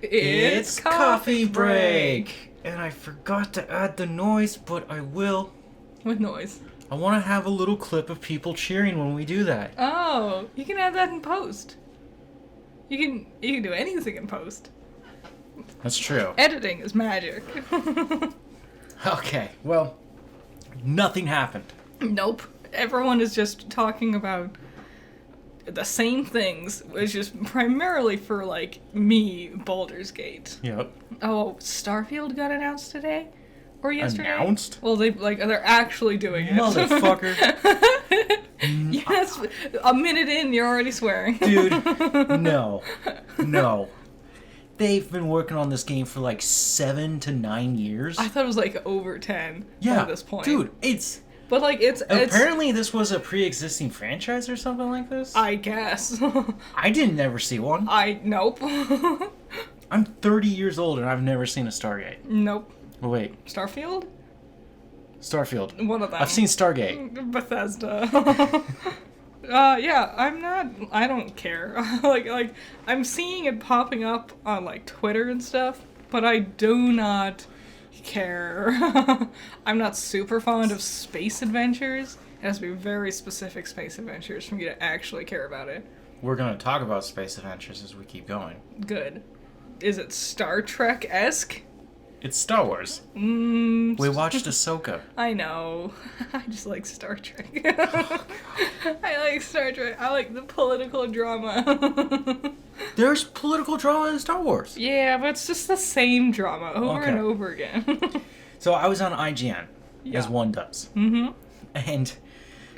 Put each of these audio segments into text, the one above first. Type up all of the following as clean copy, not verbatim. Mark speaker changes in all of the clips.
Speaker 1: It's coffee break! And I forgot to add the noise, but I will.
Speaker 2: What noise?
Speaker 1: I want to have a little clip of people cheering when we do that.
Speaker 2: Oh, you can add that in post. You can do anything in post.
Speaker 1: That's true.
Speaker 2: Editing is magic.
Speaker 1: Okay, well, nothing happened.
Speaker 2: Nope. Everyone is just talking about the same things, which is primarily for, like, me, Baldur's Gate.
Speaker 1: Yep.
Speaker 2: Oh, Starfield got announced today? Or yesterday?
Speaker 1: Announced?
Speaker 2: Well, they're actually doing it.
Speaker 1: Motherfucker.
Speaker 2: Yes, a minute in, you're already swearing.
Speaker 1: Dude, no. No. They've been working on this game for like 7 to 9 years.
Speaker 2: I thought it was like over 10
Speaker 1: yeah,
Speaker 2: at this point.
Speaker 1: Dude, it's...
Speaker 2: But like, it's...
Speaker 1: Apparently this was a pre-existing franchise or something like this?
Speaker 2: I guess.
Speaker 1: I didn't ever see one.
Speaker 2: Nope.
Speaker 1: I'm 30 years old and I've never seen a Stargate.
Speaker 2: Nope.
Speaker 1: Oh, wait.
Speaker 2: Starfield?
Speaker 1: Starfield.
Speaker 2: One of them.
Speaker 1: I've seen Stargate.
Speaker 2: Bethesda. Yeah, I don't care. like, I'm seeing it popping up on, like, Twitter and stuff, but I do not care. I'm not super fond of space adventures. It has to be very specific space adventures for me to actually care about it.
Speaker 1: We're going to talk about space adventures as we keep going.
Speaker 2: Good. Is it Star Trek-esque?
Speaker 1: It's Star Wars.
Speaker 2: We
Speaker 1: watched Ahsoka.
Speaker 2: I know. I just like Star Trek. I like Star Trek. I like the political drama.
Speaker 1: There's political drama in Star Wars.
Speaker 2: Yeah, but it's just the same drama over
Speaker 1: Okay.
Speaker 2: and over again.
Speaker 1: So I was on IGN,
Speaker 2: Yeah.
Speaker 1: as one does.
Speaker 2: Mm-hmm.
Speaker 1: And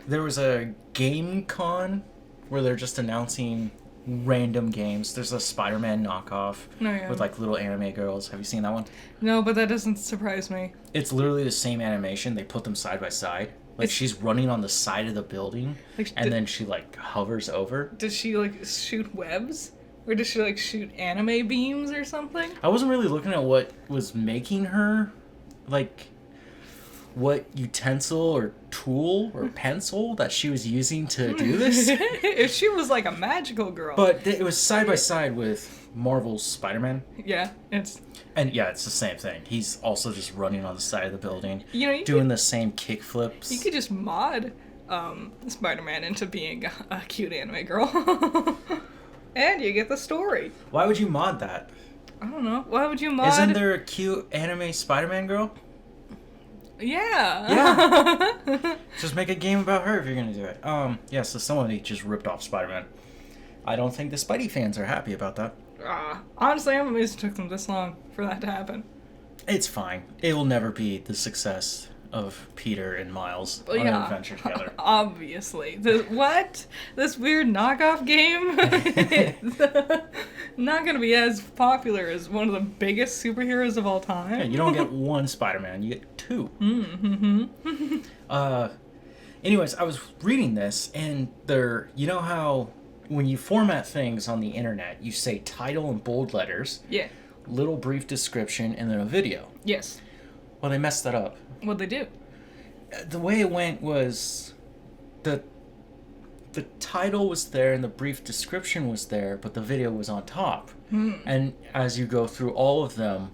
Speaker 1: there was a game con where they're just announcing random games. There's a Spider-Man knockoff
Speaker 2: Oh, yeah.
Speaker 1: with like little anime girls. Have you seen that one?
Speaker 2: No, but that doesn't surprise me.
Speaker 1: It's literally the same animation. They put them side by side. Like
Speaker 2: It's-
Speaker 1: she's running on the side of the building,
Speaker 2: Like,
Speaker 1: and then she like hovers over.
Speaker 2: Does she, like, shoot webs? Or does she, like, shoot anime beams or something?
Speaker 1: I wasn't really looking at what was making her, like, what utensil or tool or pencil that she was using to do this.
Speaker 2: If she was, like, a magical girl.
Speaker 1: But it was side by side with Marvel's Spider-Man.
Speaker 2: Yeah, it's...
Speaker 1: And yeah, it's the same thing. He's also just running on the side of the building,
Speaker 2: You know,
Speaker 1: doing the same kick flips.
Speaker 2: You could just mod Spider-Man into being a cute anime girl. And you get the story.
Speaker 1: Why would you mod that?
Speaker 2: I don't know. Why would you mod...
Speaker 1: Isn't there a cute anime Spider-Man girl?
Speaker 2: Yeah.
Speaker 1: Yeah. Just make a game about her if you're gonna do it. Yeah, so somebody just ripped off Spider-Man. I don't think the Spidey fans are happy about that.
Speaker 2: Honestly, I'm amazed it took them this long for that to happen.
Speaker 1: It's fine. It will never be the success of Peter and Miles on an adventure together.
Speaker 2: Obviously. What? This weird knockoff game? It's not gonna be as popular as one of the biggest superheroes of all time.
Speaker 1: Yeah, you don't get one Spider-Man, you get two.
Speaker 2: Mm-hmm.
Speaker 1: Anyways, I was reading this, and you know how when you format things on the internet, you say title in bold letters,
Speaker 2: Yeah.
Speaker 1: little brief description, and then a video.
Speaker 2: Yes.
Speaker 1: Well, they messed that up.
Speaker 2: What'd they do?
Speaker 1: The way it went was the title was there and the brief description was there, but the video was on top. And as you go through all of them,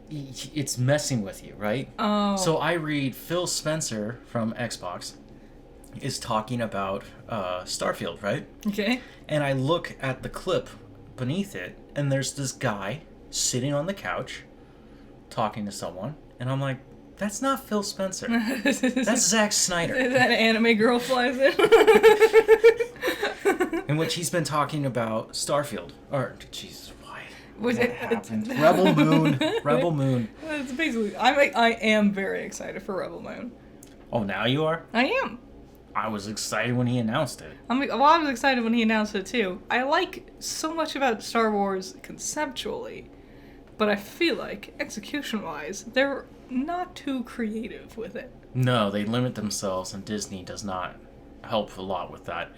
Speaker 1: it's messing with you, right?
Speaker 2: Oh.
Speaker 1: So I read Phil Spencer from Xbox is talking about Starfield, right?
Speaker 2: Okay.
Speaker 1: And I look at the clip beneath it, and there's this guy sitting on the couch talking to someone, and I'm like, that's not Phil Spencer. That's Zack Snyder.
Speaker 2: That anime girl flies in.
Speaker 1: In which he's been talking about Starfield. Or, jeez, why?
Speaker 2: Was
Speaker 1: What
Speaker 2: it
Speaker 1: happened? Rebel Moon. Rebel Moon.
Speaker 2: It's basically, I am very excited for Rebel Moon.
Speaker 1: Oh, now you are?
Speaker 2: I am.
Speaker 1: I was excited when he announced it.
Speaker 2: I was excited when he announced it too. I like so much about Star Wars conceptually, but I feel like execution-wise, they're not too creative with it.
Speaker 1: No, they limit themselves, and Disney does not help a lot with that.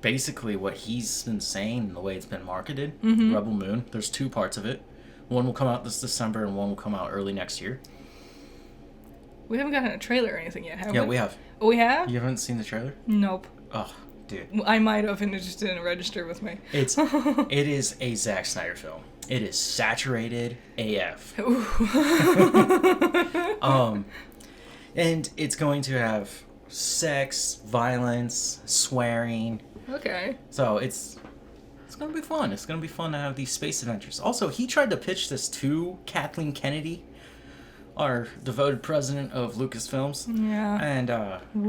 Speaker 1: Basically, what he's been saying and the way it's been marketed, Rebel Moon, there's 2 parts of it. One will come out this December, and one will come out early next year.
Speaker 2: We haven't gotten a trailer or anything yet, have we?
Speaker 1: Yeah, we have.
Speaker 2: Oh, we have?
Speaker 1: You haven't seen the trailer?
Speaker 2: Nope.
Speaker 1: Oh, dude.
Speaker 2: I might have, and it just didn't register with me.
Speaker 1: It is a Zack Snyder film. It is saturated AF. And it's going to have sex, violence, swearing.
Speaker 2: Okay.
Speaker 1: So it's going to be fun. It's going to be fun to have these space adventures. Also, he tried to pitch this to Kathleen Kennedy, our devoted president of Lucasfilms.
Speaker 2: Yeah.
Speaker 1: And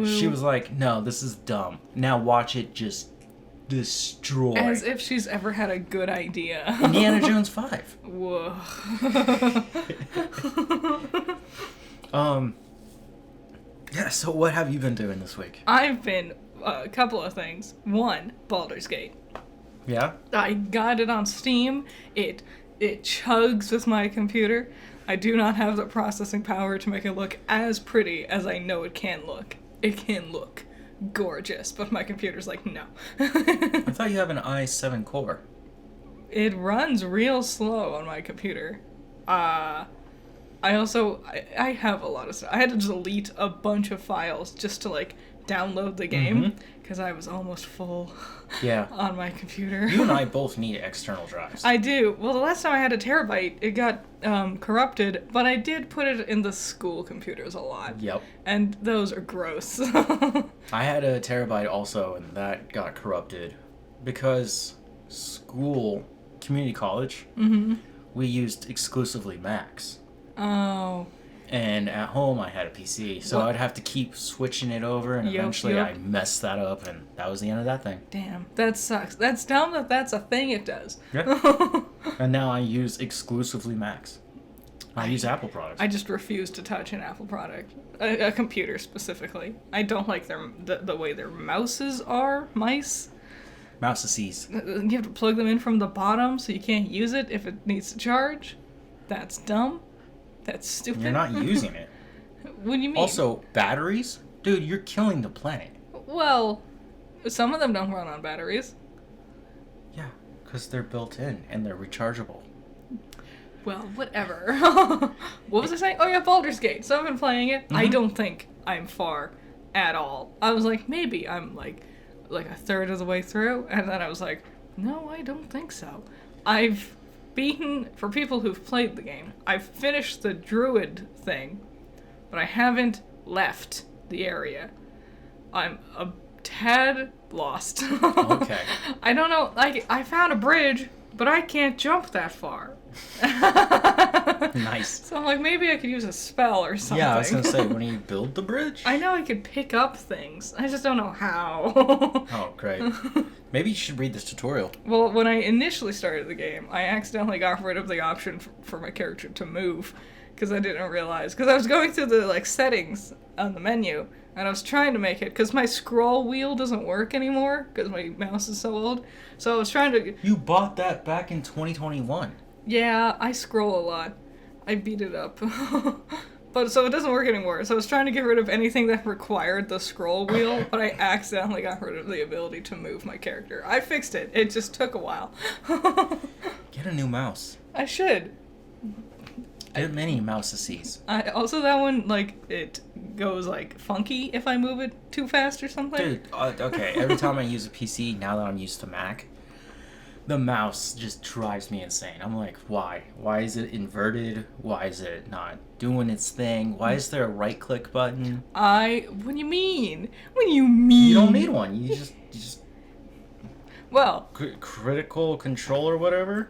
Speaker 1: she was like, no, this is dumb. Now watch it just destroy.
Speaker 2: As if she's ever had a good idea.
Speaker 1: Indiana Jones 5.
Speaker 2: Whoa.
Speaker 1: Yeah, so what have you been doing this week?
Speaker 2: I've been a couple of things. One, Baldur's Gate.
Speaker 1: Yeah?
Speaker 2: I got it on Steam. It chugs with my computer. I do not have the processing power to make it look as pretty as I know it can look. It can look gorgeous, but my computer's like, no.
Speaker 1: I thought you have an i7 core.
Speaker 2: It runs real slow on my computer. I have a lot of stuff. I had to delete a bunch of files just to, like, download the game, because I was almost full on my computer.
Speaker 1: You and I both need external drives.
Speaker 2: I do. Well, the last time I had a terabyte, it got corrupted, but I did put it in the school computers a lot.
Speaker 1: Yep.
Speaker 2: And those are gross.
Speaker 1: I had a terabyte also, and that got corrupted because school, community college, we used exclusively Macs.
Speaker 2: Oh.
Speaker 1: And at home I had a PC, so I'd have to keep switching it over, and eventually I messed that up, and that was the end of that thing.
Speaker 2: Damn, that sucks. That's dumb that that's a thing it does.
Speaker 1: Yeah. And now I use exclusively Macs. I use Apple products.
Speaker 2: I just refuse to touch an Apple product. A computer, specifically. I don't like the way their mouses are. Mice.
Speaker 1: Mouses.
Speaker 2: You have to plug them in from the bottom, so you can't use it if it needs to charge. That's dumb. That's stupid.
Speaker 1: You're not using it.
Speaker 2: What do you mean?
Speaker 1: Also, batteries? Dude, you're killing the planet.
Speaker 2: Well, some of them don't run on batteries.
Speaker 1: Yeah, because they're built in and they're rechargeable.
Speaker 2: Well, whatever. What was I saying? Oh yeah, Baldur's Gate. So I've been playing it. I don't think I'm far at all. I was like, maybe I'm like a third of the way through, and then I was like, no, I don't think so. I've beaten, for people who've played the game, I've finished the druid thing, but I haven't left the area. I'm a tad lost.
Speaker 1: Okay.
Speaker 2: I don't know, like, I found a bridge, but I can't jump that far.
Speaker 1: Nice.
Speaker 2: So I'm like, maybe I could use a spell or something.
Speaker 1: Yeah, I was gonna say, when you build the bridge?
Speaker 2: I know I could pick up things. I just don't know how.
Speaker 1: Oh, great. Maybe you should read this tutorial.
Speaker 2: Well, when I initially started the game, I accidentally got rid of the option for my character to move, because I didn't realize. Because I was going through the settings on the menu, and I was trying to make it, because my scroll wheel doesn't work anymore, because my mouse is so old. So I was trying to...
Speaker 1: You bought that back in 2021.
Speaker 2: Yeah, I scroll a lot. I beat it up. But so it doesn't work anymore. So I was trying to get rid of anything that required the scroll wheel, but I accidentally got rid of the ability to move my character. I fixed it. It just took a while.
Speaker 1: Get a new mouse.
Speaker 2: I should.
Speaker 1: Get many mouses.
Speaker 2: Also, that one, it goes, funky if I move it too fast or something.
Speaker 1: Dude, okay, every time I use a PC, now that I'm used to Mac, the mouse just drives me insane. I'm like, why? Why is it inverted? Why is it not doing its thing? Why is there a right-click button?
Speaker 2: What do you mean? What do you mean?
Speaker 1: You don't need one. You just
Speaker 2: well,
Speaker 1: critical control or whatever,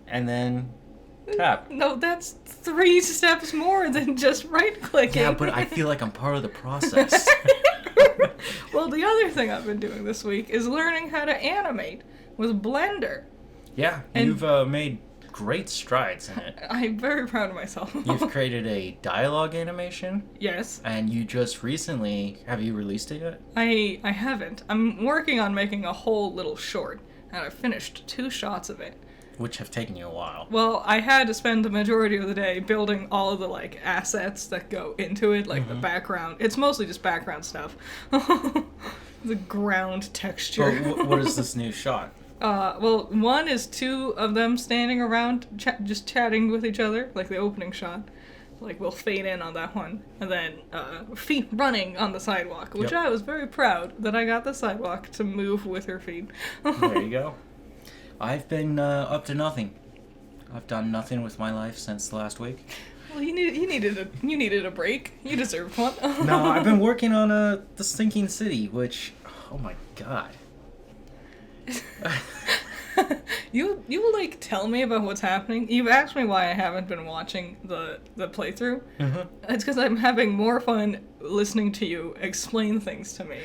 Speaker 1: and then tap.
Speaker 2: No, that's 3 steps more than just right-clicking.
Speaker 1: Yeah, but I feel like I'm part of the process.
Speaker 2: Well, the other thing I've been doing this week is learning how to animate with Blender.
Speaker 1: Yeah, and you've made great strides in it.
Speaker 2: I'm very proud of myself.
Speaker 1: You've created a dialogue animation.
Speaker 2: Yes.
Speaker 1: And you just recently, have you released it yet?
Speaker 2: I haven't. I'm working on making a whole little short, and I've finished 2 shots of it.
Speaker 1: Which have taken you a while.
Speaker 2: Well, I had to spend the majority of the day building all of the, assets that go into it, the background. It's mostly just background stuff. The ground texture.
Speaker 1: But what is this new shot?
Speaker 2: Well, one is 2 of them standing around, just chatting with each other, like the opening shot. like we'll fade in on that one, and then feet running on the sidewalk, which
Speaker 1: Yep.
Speaker 2: I was very proud that I got the sidewalk to move with her feet.
Speaker 1: There you go. I've been up to nothing. I've done nothing with my life since last week.
Speaker 2: Well, you needed a break. You deserved one.
Speaker 1: No, I've been working on The Sinking City, which, oh my god.
Speaker 2: You will like tell me about what's happening. You've asked me why I haven't been watching the playthrough. It's because I'm having more fun listening to you explain things to me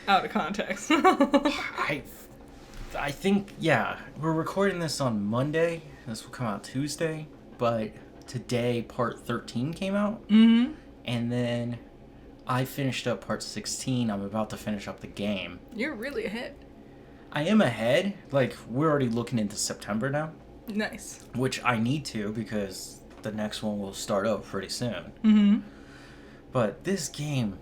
Speaker 2: out of context.
Speaker 1: I think, yeah, we're recording this on Monday. This will come out Tuesday, but today part 13 came out.
Speaker 2: Mm-hmm.
Speaker 1: And then I finished up part 16. I'm about to finish up the game.
Speaker 2: You're really ahead.
Speaker 1: I am ahead. Like, we're already looking into September now,
Speaker 2: Nice.
Speaker 1: which I need to because the next one will start up pretty soon.
Speaker 2: Mm-hmm.
Speaker 1: But this game,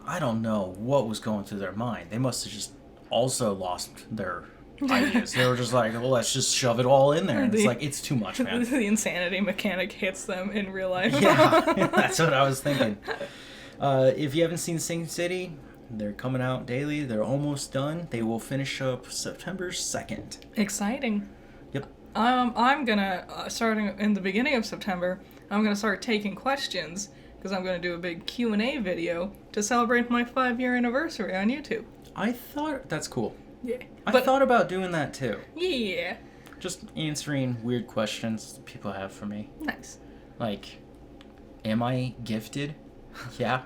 Speaker 1: I don't know what was going through their mind. They must have just also lost their ideas. They were just like, well, let's just shove it all in there. And it's like, it's too much, man.
Speaker 2: The insanity mechanic hits them in real life.
Speaker 1: Yeah, that's what I was thinking. If you haven't seen Sing City, they're coming out daily. They're almost done. They will finish up September 2nd.
Speaker 2: Exciting.
Speaker 1: Yep.
Speaker 2: I'm gonna, starting in the beginning of September, I'm gonna start taking questions, because I'm gonna do a big Q&A video to celebrate my 5-year anniversary on YouTube.
Speaker 1: I thought that's cool.
Speaker 2: Yeah.
Speaker 1: I thought about doing that too.
Speaker 2: Yeah.
Speaker 1: Just answering weird questions people have for me.
Speaker 2: Nice.
Speaker 1: Like, am I gifted? Yeah.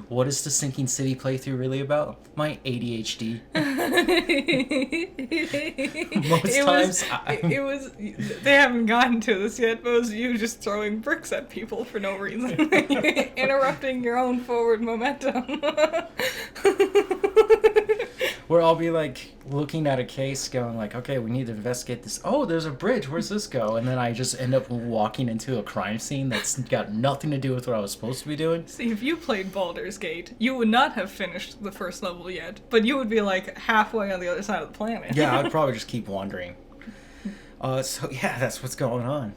Speaker 1: What is the Sinking City playthrough really about? My ADHD.
Speaker 2: It was they haven't gotten to this yet, but it was you just throwing bricks at people for no reason. Interrupting your own forward momentum.
Speaker 1: Where I'll be like looking at a case going like, okay, we need to investigate this. Oh, there's a bridge. Where's this go? And then I just end up walking into a crime scene that's got nothing to do with what I was supposed to be doing.
Speaker 2: See, if you played Baldur's Gate, you would not have finished the first level yet, but you would be like halfway on the other side of the planet.
Speaker 1: Yeah, I'd probably just keep wandering. So yeah, that's what's going on.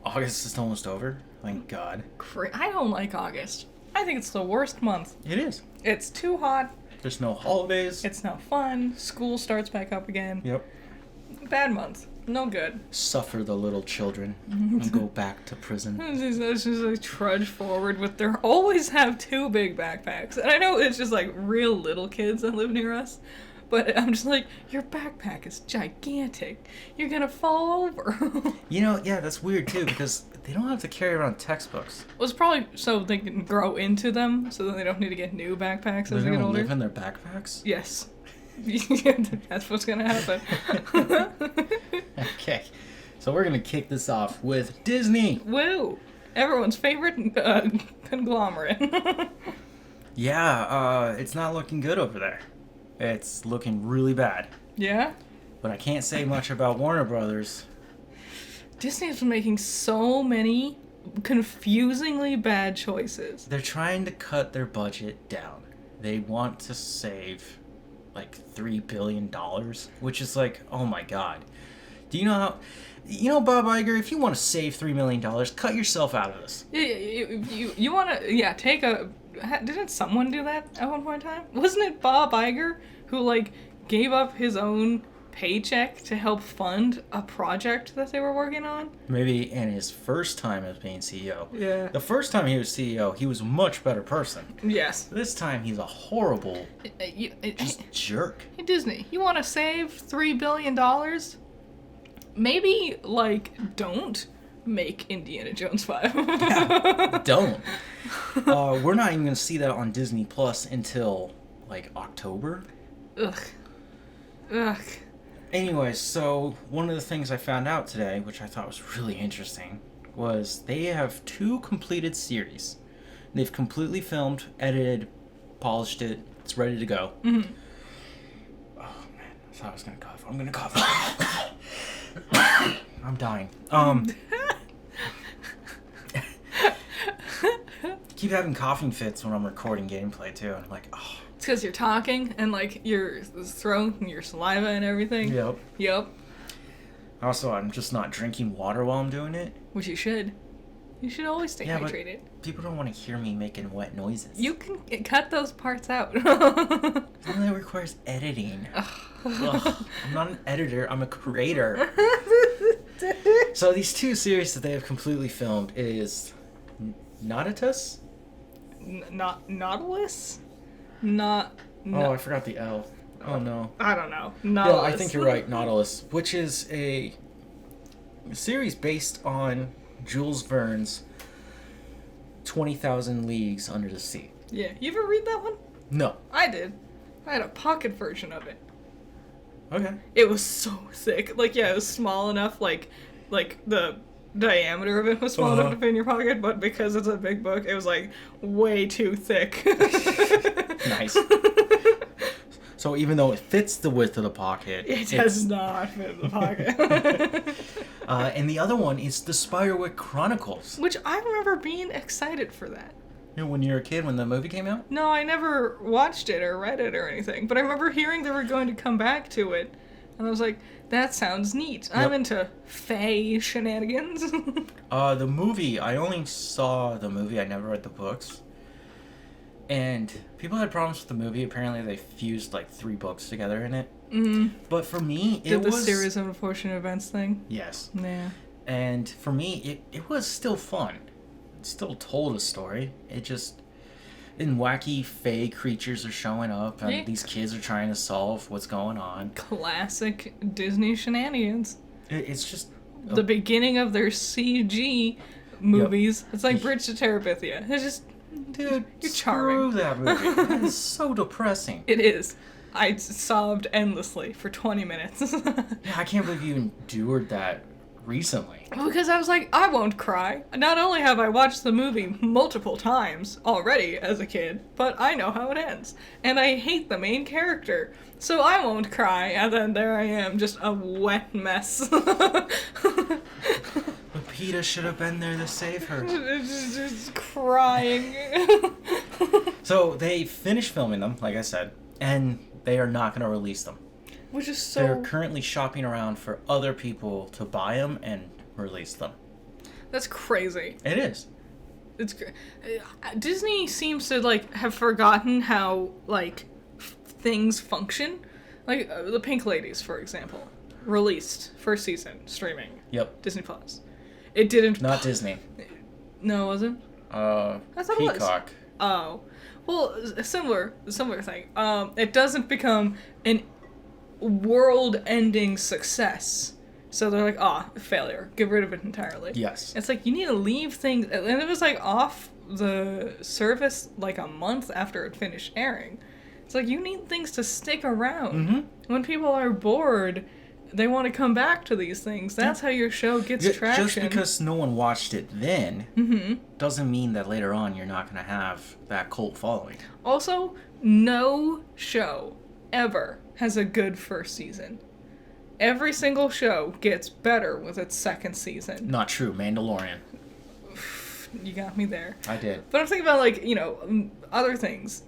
Speaker 1: August is almost over. Thank God.
Speaker 2: I don't like August. I think it's the worst month.
Speaker 1: It is.
Speaker 2: It's too hot.
Speaker 1: There's no holidays.
Speaker 2: It's not fun. School starts back up again.
Speaker 1: Yep.
Speaker 2: Bad month. No good.
Speaker 1: Suffer the little children and go back to prison.
Speaker 2: It's just like trudge forward with their always have 2 big backpacks. And I know it's just like real little kids that live near us, but I'm just like, your backpack is gigantic. You're gonna fall over.
Speaker 1: You know, yeah, that's weird too because they don't have to carry around textbooks.
Speaker 2: Well, it's probably so they can grow into them, so then they don't need to get new backpacks
Speaker 1: They're
Speaker 2: as they get
Speaker 1: gonna
Speaker 2: older.
Speaker 1: live in their backpacks?
Speaker 2: Yes. That's what's gonna happen.
Speaker 1: Okay, so we're gonna kick this off with Disney.
Speaker 2: Woo! Everyone's favorite conglomerate.
Speaker 1: Yeah, it's not looking good over there. It's looking really bad.
Speaker 2: Yeah?
Speaker 1: But I can't say much about Warner Brothers.
Speaker 2: Disney has been making so many confusingly bad choices.
Speaker 1: They're trying to cut their budget down. They want to save like $3 billion, which is like, oh my god. Do you know how... You know, Bob Iger, if you want to save $3 million, cut yourself out of this.
Speaker 2: You want to, take a... Didn't someone do that at one point in time? Wasn't it Bob Iger who, like, gave up his own paycheck to help fund a project that they were working on?
Speaker 1: Maybe in his first time as being CEO.
Speaker 2: Yeah.
Speaker 1: The first time he was CEO, he was a much better person.
Speaker 2: Yes.
Speaker 1: This time, he's a horrible, just jerk.
Speaker 2: Hey, Disney, you want to save $3 billion? Maybe, like, don't make Indiana Jones 5.
Speaker 1: Yeah, don't. We're not even going to see that on Disney Plus until, like, October.
Speaker 2: Ugh.
Speaker 1: Anyway, so one of the things I found out today, which I thought was really interesting, was they have 2 completed series. They've completely filmed, edited, polished it. It's ready to go.
Speaker 2: Mm-hmm.
Speaker 1: Oh, man. I thought I was going to cough. I'm going to cough. I'm dying. Keep having coughing fits when I'm recording gameplay, too. I'm like, oh.
Speaker 2: It's because you're talking and, like, your throat and your saliva and everything.
Speaker 1: Yep.
Speaker 2: Yep.
Speaker 1: Also, I'm just not drinking water while I'm doing it.
Speaker 2: Which you should. You should always stay
Speaker 1: Yeah, but
Speaker 2: hydrated.
Speaker 1: people don't want to hear me making wet noises.
Speaker 2: You can cut those parts out.
Speaker 1: Something that requires editing. Ugh, I'm not an editor, I'm a creator. So these two series that they have completely filmed is Nautilus?
Speaker 2: Not Nautilus? Not.
Speaker 1: Oh, I forgot the L. Oh no.
Speaker 2: I don't know. Nautilus.
Speaker 1: Yeah, I think you're right, Nautilus, which is a series based on Jules Verne's 20,000 Leagues Under the Sea.
Speaker 2: Yeah, you ever read that one?
Speaker 1: No.
Speaker 2: I did. I had a pocket version of it.
Speaker 1: Okay.
Speaker 2: It was so thick. Like, yeah, it was small enough, like the diameter of it was small enough to fit in your pocket, but because it's a big book, it was, like, way too thick.
Speaker 1: Nice. So even though it fits the width of the pocket,
Speaker 2: it does not fit in the pocket.
Speaker 1: And the other one is the Spiderwick Chronicles.
Speaker 2: Which I remember being excited for that.
Speaker 1: You know, when you were a kid, when the movie came out?
Speaker 2: No, I never watched it or read it or anything, but I remember hearing they were going to come back to it, and I was like, that sounds neat. I'm into fae shenanigans.
Speaker 1: The movie, I only saw the movie, I never read the books. And people had problems with the movie. Apparently they fused like 3 books together in it.
Speaker 2: Mm.
Speaker 1: But for me,
Speaker 2: Did the series of unfortunate events thing?
Speaker 1: Yes.
Speaker 2: Yeah.
Speaker 1: And for me, it was still fun. It still told a story. It just... And wacky fae creatures are showing up, and these kids are trying to solve what's going on.
Speaker 2: Classic Disney shenanigans.
Speaker 1: It's just...
Speaker 2: The beginning of their CG movies. Yep. It's like Bridge to Terabithia. It's just...
Speaker 1: Dude,
Speaker 2: you're charming.
Speaker 1: Screw that movie. That is so depressing.
Speaker 2: It is. I sobbed endlessly for 20 minutes.
Speaker 1: Yeah, I can't believe you endured that recently.
Speaker 2: Because I was like, I won't cry. Not only have I watched the movie multiple times already as a kid, but I know how it ends. And I hate the main character. So I won't cry. And then there I am, just a wet mess.
Speaker 1: Peeta should have been there to save her.
Speaker 2: Just crying.
Speaker 1: So they finished filming them, like I said, and they are not going to release them.
Speaker 2: Which is so...
Speaker 1: They're currently shopping around for other people to buy them and release them.
Speaker 2: That's crazy.
Speaker 1: It is.
Speaker 2: It's Disney seems to like have forgotten how like things function. Like the Pink Ladies, for example, released first season streaming.
Speaker 1: Yep.
Speaker 2: Disney Plus. It didn't.
Speaker 1: Not Disney.
Speaker 2: No, it wasn't.
Speaker 1: I thought Peacock.
Speaker 2: It was. Oh, well, a similar thing. It doesn't become an world-ending success. So they're like, failure. Get rid of it entirely.
Speaker 1: Yes.
Speaker 2: It's like, you need to leave things... And it was, like, off the service, like, a month after it finished airing. It's like, you need things to stick around.
Speaker 1: Mm-hmm.
Speaker 2: When people are bored, they want to come back to these things. That's how your show gets traction.
Speaker 1: Just because no one watched it then doesn't mean that later on you're not going to have that cult following.
Speaker 2: Also, no show ever has a good first season. Every single show gets better with its second season.
Speaker 1: Not true. Mandalorian.
Speaker 2: You got me there.
Speaker 1: I did.
Speaker 2: But I'm thinking about, like, other things.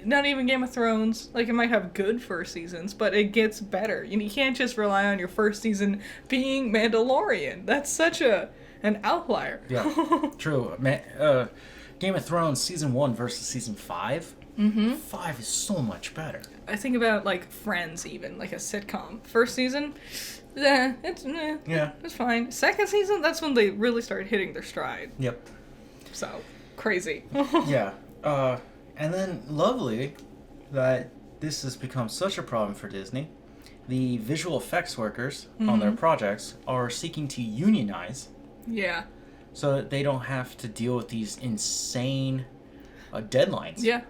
Speaker 2: Not even Game of Thrones. Like, it might have good first seasons, but it gets better. You can't just rely on your first season being Mandalorian. That's such an outlier.
Speaker 1: Yeah, true. Game of Thrones Season 1 versus Season 5. 5 is so much better.
Speaker 2: I think about, like, Friends even, like a sitcom. First season, it's fine. Second season, that's when they really started hitting their stride.
Speaker 1: Yep.
Speaker 2: So, crazy.
Speaker 1: Yeah. And then, lovely that this has become such a problem for Disney. The visual effects workers on their projects are seeking to unionize.
Speaker 2: Yeah.
Speaker 1: So that they don't have to deal with these insane deadlines.
Speaker 2: Yeah,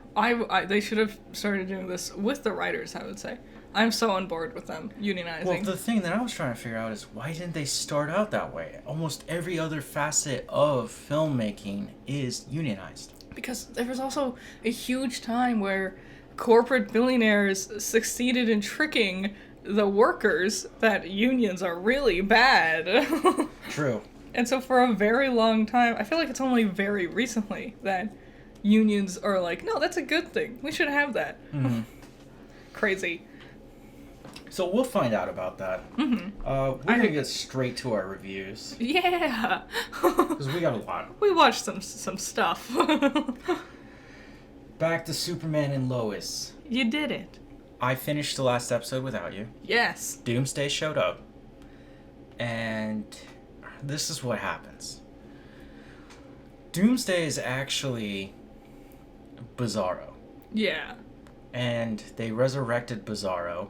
Speaker 2: they should have started doing this with the writers, I would say. I'm so on board with them unionizing.
Speaker 1: Well, the thing that I was trying to figure out is why didn't they start out that way? Almost every other facet of filmmaking is unionized.
Speaker 2: Because there was also a huge time where corporate billionaires succeeded in tricking the workers that unions are really bad.
Speaker 1: True.
Speaker 2: And so for a very long time, I feel like it's only very recently that unions are like, no, that's a good thing. We should have that.
Speaker 1: Mm-hmm.
Speaker 2: Crazy.
Speaker 1: So we'll find out about that.
Speaker 2: Mm-hmm.
Speaker 1: We're gonna get straight to our reviews
Speaker 2: Yeah.
Speaker 1: because we got a lot.
Speaker 2: We watched some stuff.
Speaker 1: Back to Superman and Lois.
Speaker 2: You did it.
Speaker 1: I finished the last episode without you.
Speaker 2: Yes.
Speaker 1: Doomsday showed up, and this is what happens. Doomsday is actually Bizarro,
Speaker 2: Yeah.
Speaker 1: and they resurrected Bizarro,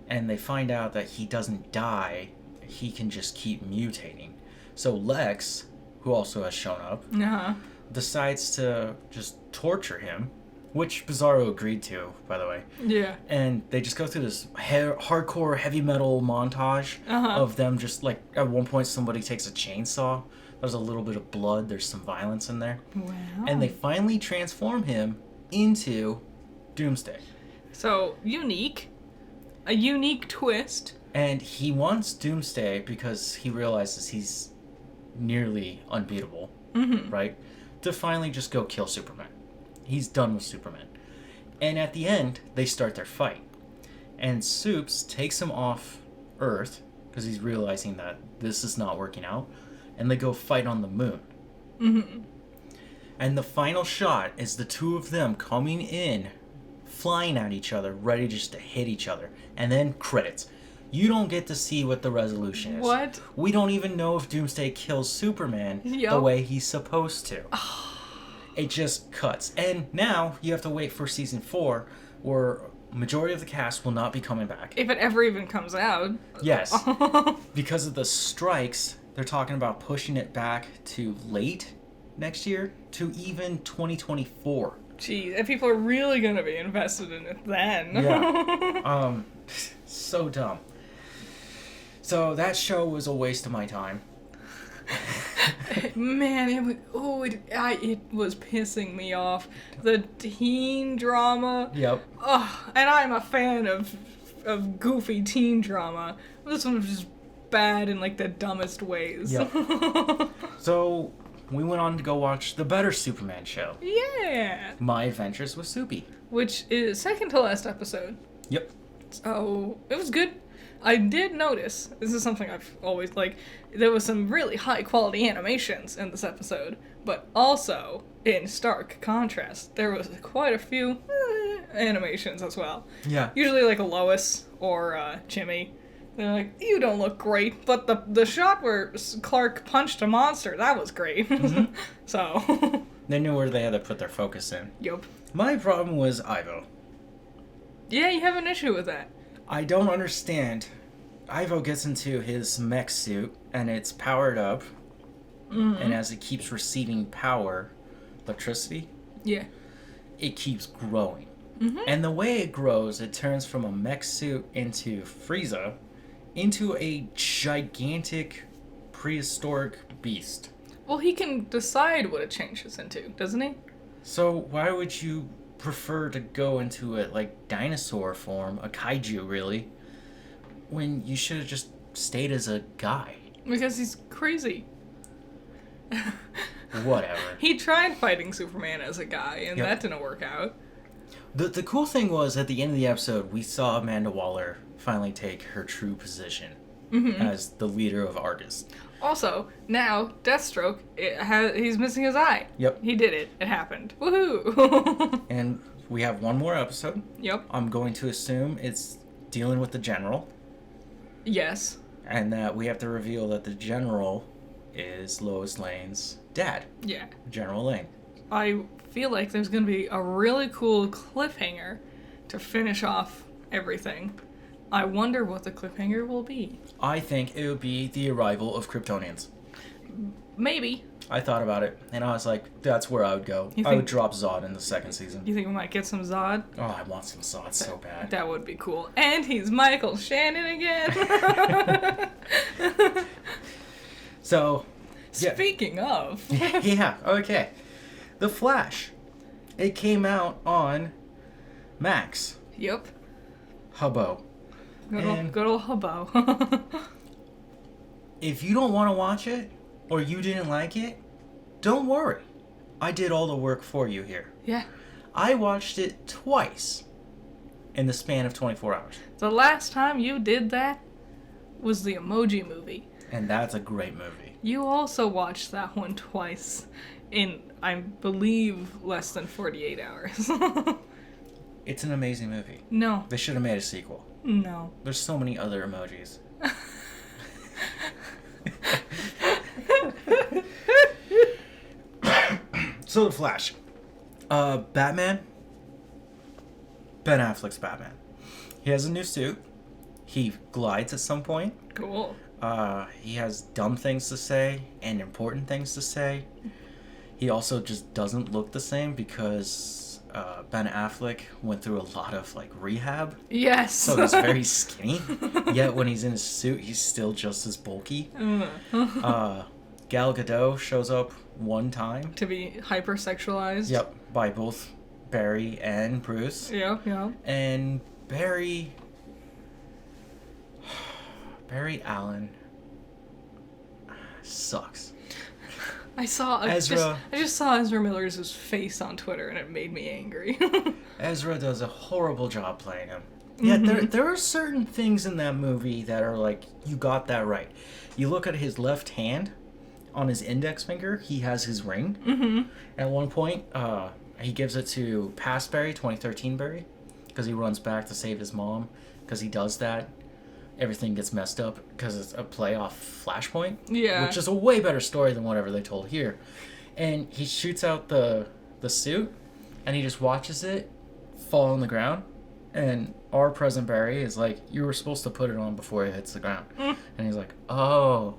Speaker 1: and they find out that he doesn't die, he can just keep mutating. So Lex, who also has shown up,
Speaker 2: Uh-huh.
Speaker 1: decides to just torture him, which Bizarro agreed to, by the way.
Speaker 2: Yeah.
Speaker 1: And they just go through this hardcore heavy metal montage of them just, like, at one point somebody takes a chainsaw. There's a little bit of blood. There's some violence in there.
Speaker 2: Wow.
Speaker 1: And they finally transform him into Doomsday.
Speaker 2: So, unique. A unique twist.
Speaker 1: And he wants Doomsday because he realizes he's nearly unbeatable, right? To finally just go kill Superman. He's done with Superman. And at the end, they start their fight. And Supes takes him off Earth because he's realizing that this is not working out. And they go fight on the moon.
Speaker 2: Mm-hmm.
Speaker 1: And the final shot is the two of them coming in, flying at each other, ready just to hit each other. And then credits. You don't get to see what the resolution is.
Speaker 2: What?
Speaker 1: We don't even know if Doomsday kills Superman the
Speaker 2: Yup.
Speaker 1: way he's supposed to. It just cuts. And now you have to wait for season 4, where majority of the cast will not be coming back.
Speaker 2: If it ever even comes out.
Speaker 1: Yes. Because of the strikes, they're talking about pushing it back to late next year to even 2024.
Speaker 2: Gee, if people are really gonna be invested in it then.
Speaker 1: Yeah. So dumb. So that show was a waste of my time.
Speaker 2: Man, it was pissing me off. The teen drama.
Speaker 1: Yep.
Speaker 2: Oh, and I'm a fan of goofy teen drama. This one was just bad in like the dumbest ways.
Speaker 1: Yep. So we went on to go watch the better Superman show,
Speaker 2: Yeah.
Speaker 1: My Adventures with Soupy.
Speaker 2: Which is second to last episode.
Speaker 1: Yep.
Speaker 2: So it was good. I did notice, this is something I've always like, there was some really high quality animations in this episode, but also, in stark contrast, there was quite a few animations as well.
Speaker 1: Yeah.
Speaker 2: Usually like a Lois or Jimmy. They're like, you don't look great, but the shot where Clark punched a monster, that was great.
Speaker 1: Mm-hmm.
Speaker 2: So.
Speaker 1: They knew where they had to put their focus in.
Speaker 2: Yup.
Speaker 1: My problem was Ivo.
Speaker 2: Yeah, you have an issue with that.
Speaker 1: I don't understand. Ivo gets into his mech suit, and it's powered up, and as it keeps receiving power, electricity,
Speaker 2: Yeah.
Speaker 1: it keeps growing. And the way it grows, it turns from a mech suit into Frieza, into a gigantic prehistoric beast.
Speaker 2: Well, he can decide what it changes into, doesn't he?
Speaker 1: So why would you prefer to go into it like dinosaur form, a kaiju really, when you should have just stayed as a guy?
Speaker 2: Because he's crazy.
Speaker 1: Whatever.
Speaker 2: He tried fighting Superman as a guy, and
Speaker 1: Yep.
Speaker 2: that didn't work out.
Speaker 1: The cool thing was, at the end of the episode, we saw Amanda Waller finally take her true position as the leader of Argus.
Speaker 2: Also, now, Deathstroke, he's missing his eye.
Speaker 1: Yep.
Speaker 2: He did it. It happened. Woohoo!
Speaker 1: And we have one more episode.
Speaker 2: Yep.
Speaker 1: I'm going to assume it's dealing with the General,
Speaker 2: Yes.
Speaker 1: and that we have to reveal that the General is Lois Lane's dad,
Speaker 2: Yeah.
Speaker 1: General Lane.
Speaker 2: I feel like there's going to be a really cool cliffhanger to finish off everything. I wonder what the cliffhanger will be.
Speaker 1: I think it would be the arrival of Kryptonians.
Speaker 2: Maybe.
Speaker 1: I thought about it, and I was like, that's where I would go.
Speaker 2: You
Speaker 1: I would
Speaker 2: think-
Speaker 1: drop Zod in the second season.
Speaker 2: You think we might get some Zod?
Speaker 1: Oh, I want some Zod so bad.
Speaker 2: That would be cool. And he's Michael Shannon again.
Speaker 1: So, yeah.
Speaker 2: Speaking of.
Speaker 1: Yeah, okay. The Flash. It came out on Max.
Speaker 2: Yep.
Speaker 1: Hubbo. And-
Speaker 2: Good old hubbo.
Speaker 1: If you don't want to watch it, or you didn't like it, don't worry. I did all the work for you here.
Speaker 2: Yeah.
Speaker 1: I watched it twice. in the span of 24 hours.
Speaker 2: The last time you did that was the Emoji Movie.
Speaker 1: And that's a great movie.
Speaker 2: You also watched that one twice in, I believe, less than 48 hours.
Speaker 1: It's an amazing movie.
Speaker 2: No.
Speaker 1: They should have made a sequel.
Speaker 2: No.
Speaker 1: There's so many other emojis. So the Flash. Batman. Ben Affleck's Batman. He has a new suit. He glides at some point.
Speaker 2: Cool.
Speaker 1: He has dumb things to say and important things to say. He also just doesn't look the same because Ben Affleck went through a lot of like rehab.
Speaker 2: Yes.
Speaker 1: So he's very skinny. Yet when he's in his suit, he's still just as bulky. Gal Gadot shows up one time.
Speaker 2: To be hypersexualized.
Speaker 1: Yep, by both Barry and Bruce.
Speaker 2: Yeah.
Speaker 1: And Barry Allen sucks.
Speaker 2: I
Speaker 1: Ezra.
Speaker 2: I just saw Ezra Miller's face on Twitter and it made me angry.
Speaker 1: Ezra does a horrible job playing him. Yet there are certain things in that movie that are like, you got that right. You look at his left hand, on his index finger, he has his ring. Mm-hmm. At one point, he gives it to past Barry, 2013 Barry, because he runs back to save his mom. Because he does that, everything gets messed up because it's a playoff Flashpoint.
Speaker 2: Yeah.
Speaker 1: Which is a way better story than whatever they told here. And he shoots out the suit, and he just watches it fall on the ground. And our present Barry is like, you were supposed to put it on before it hits the ground. And he's like, oh.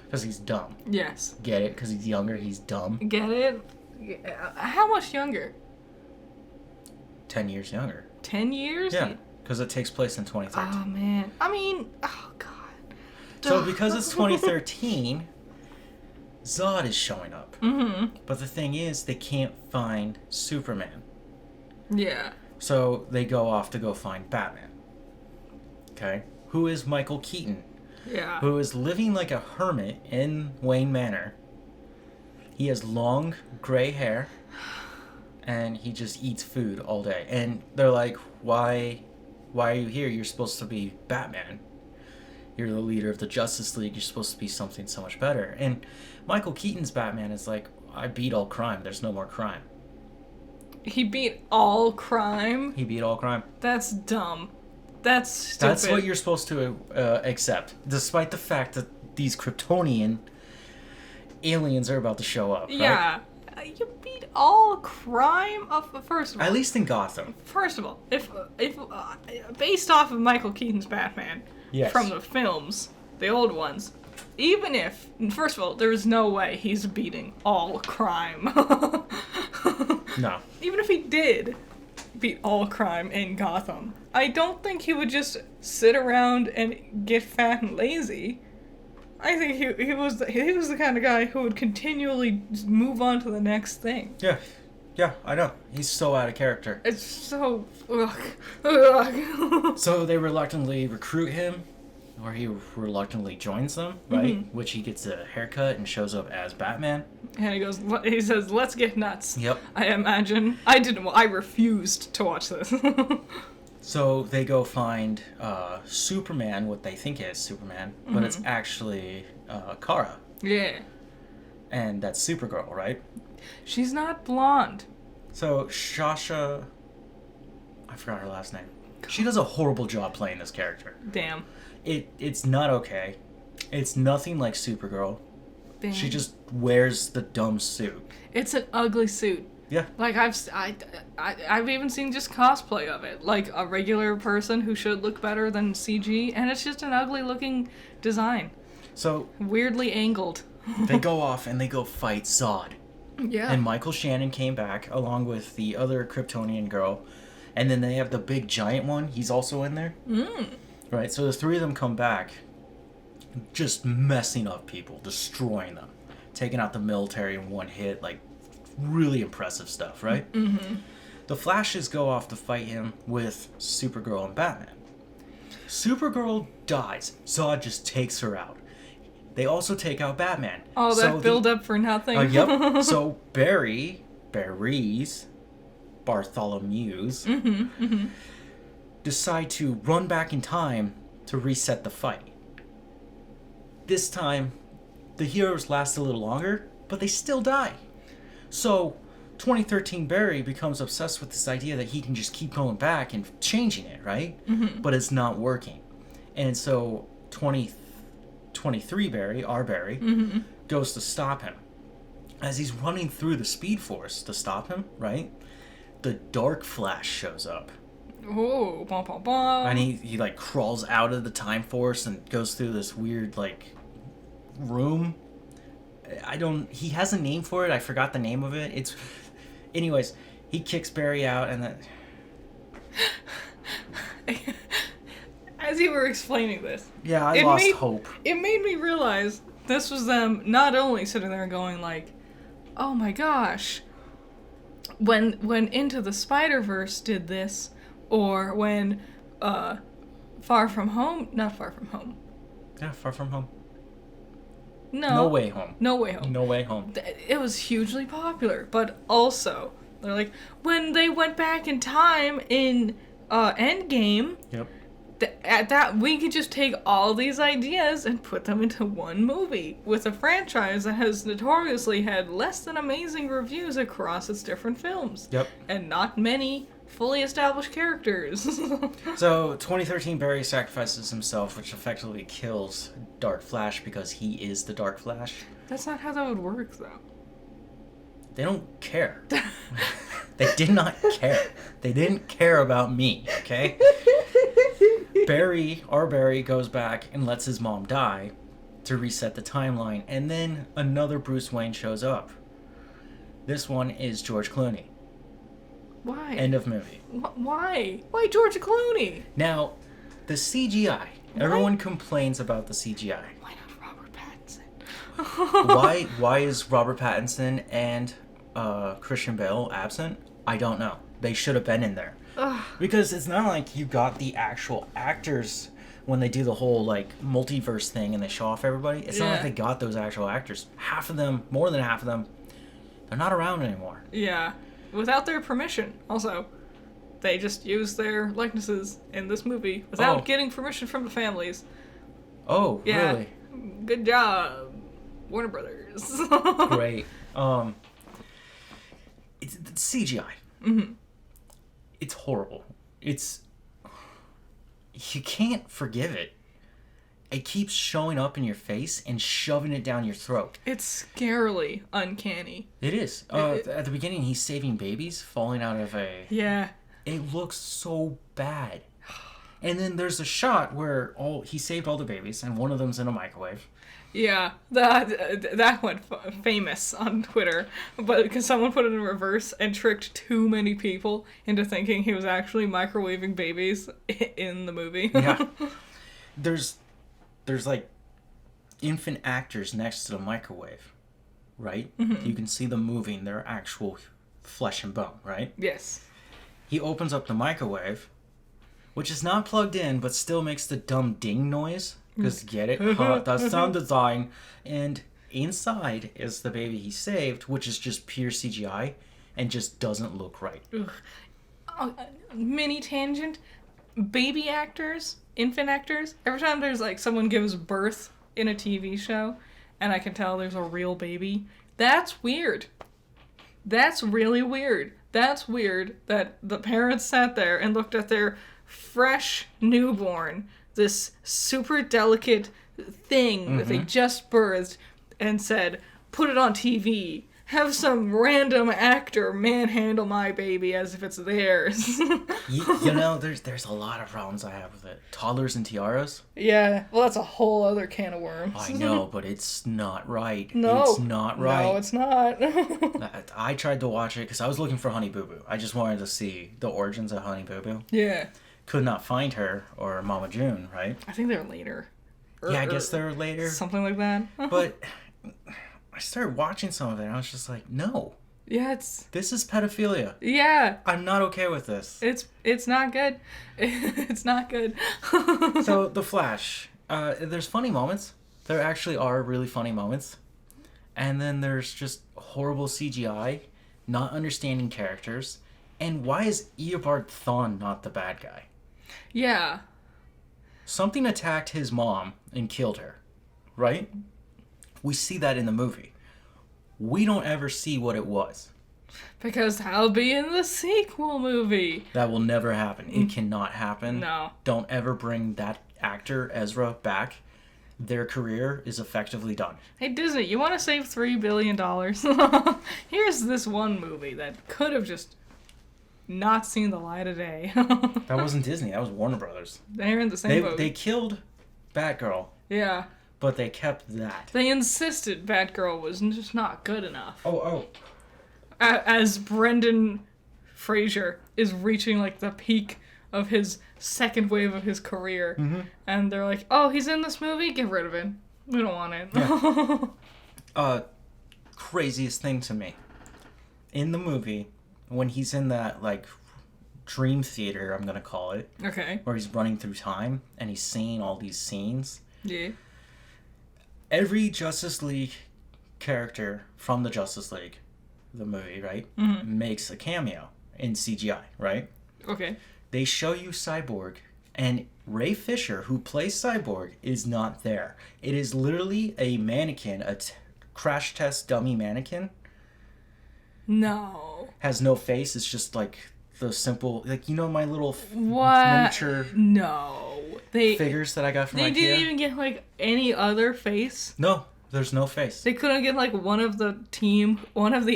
Speaker 1: Because he's dumb.
Speaker 2: Yes.
Speaker 1: Get it? Because he's younger, he's dumb.
Speaker 2: Get it? How much younger?
Speaker 1: 10 years younger.
Speaker 2: 10 years?
Speaker 1: Yeah, because it takes place in 2013.
Speaker 2: Oh, man. I mean, oh, God.
Speaker 1: So because it's 2013, Zod is showing up.
Speaker 2: Mm-hmm.
Speaker 1: But the thing is, they can't find Superman.
Speaker 2: Yeah.
Speaker 1: So they go off to go find Batman. Okay? Who is Michael Keaton?
Speaker 2: Yeah.
Speaker 1: Who is living like a hermit in Wayne Manor. He has long gray hair, and he just eats food all day. And they're like, why are you here? You're supposed to be Batman. You're the leader of the Justice League. You're supposed to be something so much better. And Michael Keaton's Batman is like, I beat all crime. There's no more crime.
Speaker 2: He beat all crime?
Speaker 1: He beat all crime.
Speaker 2: That's dumb. That's stupid.
Speaker 1: That's what you're supposed to accept, despite the fact that these Kryptonian aliens are about to show up. Right?
Speaker 2: Yeah. You beat all crime first of all.
Speaker 1: At least in Gotham.
Speaker 2: First of all, if based off of Michael Keaton's Batman
Speaker 1: Yes.
Speaker 2: from the films, the old ones, even if first of all, there's no way he's beating all crime.
Speaker 1: No.
Speaker 2: Even if he did beat all crime in Gotham, I don't think he would just sit around and get fat and lazy. I think he was the kind of guy who would continually move on to the next thing.
Speaker 1: Yeah, I know. He's so out of character.
Speaker 2: It's so ugh.
Speaker 1: So they reluctantly recruit him, or he reluctantly joins them, right?
Speaker 2: Mm-hmm.
Speaker 1: Which he gets a haircut and shows up as Batman.
Speaker 2: And he says, "Let's get nuts."
Speaker 1: Yep.
Speaker 2: I imagine. I refused to watch this.
Speaker 1: So they go find Superman, what they think is Superman, but it's actually Kara.
Speaker 2: Yeah.
Speaker 1: And that's Supergirl, right?
Speaker 2: She's not blonde.
Speaker 1: So Shasha, I forgot her last name. She does a horrible job playing this character.
Speaker 2: Damn.
Speaker 1: It's not okay. It's nothing like Supergirl.
Speaker 2: Damn.
Speaker 1: She just wears the dumb suit.
Speaker 2: It's an ugly suit.
Speaker 1: Yeah.
Speaker 2: Like I've even seen just cosplay of it, like a regular person who should look better than CG, and it's just an ugly looking design,
Speaker 1: So
Speaker 2: weirdly angled.
Speaker 1: they go off and they go fight Zod.
Speaker 2: Yeah.
Speaker 1: And Michael Shannon came back along with the other Kryptonian girl, and then they have the big giant one. He's also in there. Right. So the three of them come back, just messing up people, destroying them, taking out the military in one hit, like. Really impressive stuff, right? Mm-hmm. The Flashes go off to fight him with Supergirl and Batman. Supergirl dies. Zod just takes her out. They also take out Batman.
Speaker 2: Oh, that build up for nothing.
Speaker 1: Yep. So Barry's, Bartholomew's, decide to run back in time to reset the fight. This time, the heroes last a little longer, but they still die. So, 2013 Barry becomes obsessed with this idea that he can just keep going back and changing it, right?
Speaker 2: Mm-hmm.
Speaker 1: But it's not working. And so, 2023 Barry, our Barry,
Speaker 2: Mm-hmm.
Speaker 1: goes to stop him. As he's running through the Speed Force to stop him, right? The Dark Flash shows up.
Speaker 2: Oh, bum, bum, bum.
Speaker 1: And he like crawls out of the Time Force and goes through this weird like room. He has a name for it. I forgot the name of it. Anyways, he kicks Barry out and then
Speaker 2: As you were explaining this,
Speaker 1: yeah, I lost hope.
Speaker 2: It made me realize this was them not only sitting there going like, "Oh my gosh," when Into the Spider-Verse did this, or when not Far From Home.
Speaker 1: Yeah, Far From Home. No Way Home.
Speaker 2: No Way Home.
Speaker 1: No Way Home.
Speaker 2: It was hugely popular, but also they're like when they went back in time in Endgame.
Speaker 1: Yep.
Speaker 2: At that, we could just take all these ideas and put them into one movie with a franchise that has notoriously had less than amazing reviews across its different films.
Speaker 1: Yep.
Speaker 2: And not many fully established characters.
Speaker 1: So, 2013 Barry sacrifices himself, which effectively kills Dark Flash because he is the Dark Flash.
Speaker 2: That's not how that would work, though.
Speaker 1: They don't care. They did not care. They didn't care about me, okay? Our Barry goes back and lets his mom die to reset the timeline, and then another Bruce Wayne shows up. This one is George Clooney.
Speaker 2: Why?
Speaker 1: End of movie.
Speaker 2: Why? Why George Clooney?
Speaker 1: Now, the CGI. Everyone complains about the CGI.
Speaker 2: Why not Robert Pattinson?
Speaker 1: Why is Robert Pattinson and Christian Bale absent? I don't know. They should have been in there.
Speaker 2: Ugh.
Speaker 1: Because it's not like you got the actual actors when they do the whole like multiverse thing and they show off everybody. It's not like they got those actual actors. Half of them, more than half of them, they're not around anymore.
Speaker 2: Yeah. Without their permission. Also, they just used their likenesses in this movie without getting permission from the families.
Speaker 1: Oh,
Speaker 2: yeah.
Speaker 1: Really?
Speaker 2: Good job, Warner Brothers.
Speaker 1: Great. It's CGI.
Speaker 2: Mm-hmm.
Speaker 1: It's horrible. You can't forgive it. It keeps showing up in your face and shoving it down your throat.
Speaker 2: It's scarily uncanny.
Speaker 1: It is. At the beginning, he's saving babies falling out of a...
Speaker 2: Yeah.
Speaker 1: It looks so bad. And then there's a shot where he saved all the babies, and one of them's in a microwave.
Speaker 2: Yeah, that went famous on Twitter, but because someone put it in reverse and tricked too many people into thinking he was actually microwaving babies in the movie.
Speaker 1: Yeah. There's like infant actors next to the microwave, right? Mm-hmm. You can see them moving. They're actual flesh and bone, right?
Speaker 2: Yes.
Speaker 1: He opens up the microwave, which is not plugged in, but still makes the dumb ding noise. Because get it? That's sound design. And inside is the baby he saved, which is just pure CGI and just doesn't look right.
Speaker 2: Mini tangent. Baby actors, infant actors, every time there's like someone gives birth in a TV show and I can tell there's a real baby, that's weird. That's really weird. That's weird that the parents sat there and looked at their fresh newborn, this super delicate thing that they just birthed, and said, put it on TV. Have some random actor manhandle my baby as if it's theirs.
Speaker 1: you know, there's a lot of problems I have with it. Toddlers and tiaras?
Speaker 2: Yeah, well, that's a whole other can of worms.
Speaker 1: I know, but it's not right.
Speaker 2: No.
Speaker 1: It's not right.
Speaker 2: No, it's not.
Speaker 1: I tried to watch it because I was looking for Honey Boo Boo. I just wanted to see the origins of Honey Boo Boo.
Speaker 2: Yeah.
Speaker 1: Could not find her or Mama June, right?
Speaker 2: I think they're later.
Speaker 1: Yeah, I guess they're later.
Speaker 2: Something like that.
Speaker 1: But I started watching some of it and I was just like, no.
Speaker 2: Yeah,
Speaker 1: this is pedophilia.
Speaker 2: Yeah.
Speaker 1: I'm not okay with this.
Speaker 2: It's not good. It's not good.
Speaker 1: So, The Flash. There's funny moments. There actually are really funny moments. And then there's just horrible CGI, not understanding characters. And why is Eobard Thawne not the bad guy?
Speaker 2: Yeah.
Speaker 1: Something attacked his mom and killed her, right? We see that in the movie. We don't ever see what it was.
Speaker 2: Because that'll be in the sequel movie.
Speaker 1: That will never happen. It cannot happen.
Speaker 2: No.
Speaker 1: Don't ever bring that actor, Ezra, back. Their career is effectively done.
Speaker 2: Hey, Disney, you want to save $3 billion? Here's this one movie that could have just not seen the light of day.
Speaker 1: That wasn't Disney. That was Warner Brothers.
Speaker 2: They're in the same boat.
Speaker 1: They killed Batgirl,
Speaker 2: Yeah.
Speaker 1: but they kept that.
Speaker 2: They insisted Batgirl was just not good enough.
Speaker 1: Oh.
Speaker 2: As Brendan Fraser is reaching like the peak of his second wave of his career, and they're like, "Oh, he's in this movie. Get rid of it. We don't want it."
Speaker 1: Yeah. Craziest thing to me in the movie when he's in that like dream theater, I'm gonna call it,
Speaker 2: Okay.
Speaker 1: where he's running through time and he's seeing all these scenes.
Speaker 2: Yeah.
Speaker 1: Every Justice League character from the Justice League, the movie, right, makes a cameo in CGI, right?
Speaker 2: Okay.
Speaker 1: They show you Cyborg, and Ray Fisher, who plays Cyborg, is not there. It is literally a mannequin, crash test dummy mannequin.
Speaker 2: No.
Speaker 1: Has no face. It's just like the simple, like, you know, my little
Speaker 2: What?
Speaker 1: miniature
Speaker 2: No. They
Speaker 1: figures that I got from
Speaker 2: They
Speaker 1: IKEA.
Speaker 2: didn't even get like any other face.
Speaker 1: No, there's no face.
Speaker 2: They couldn't get like one of the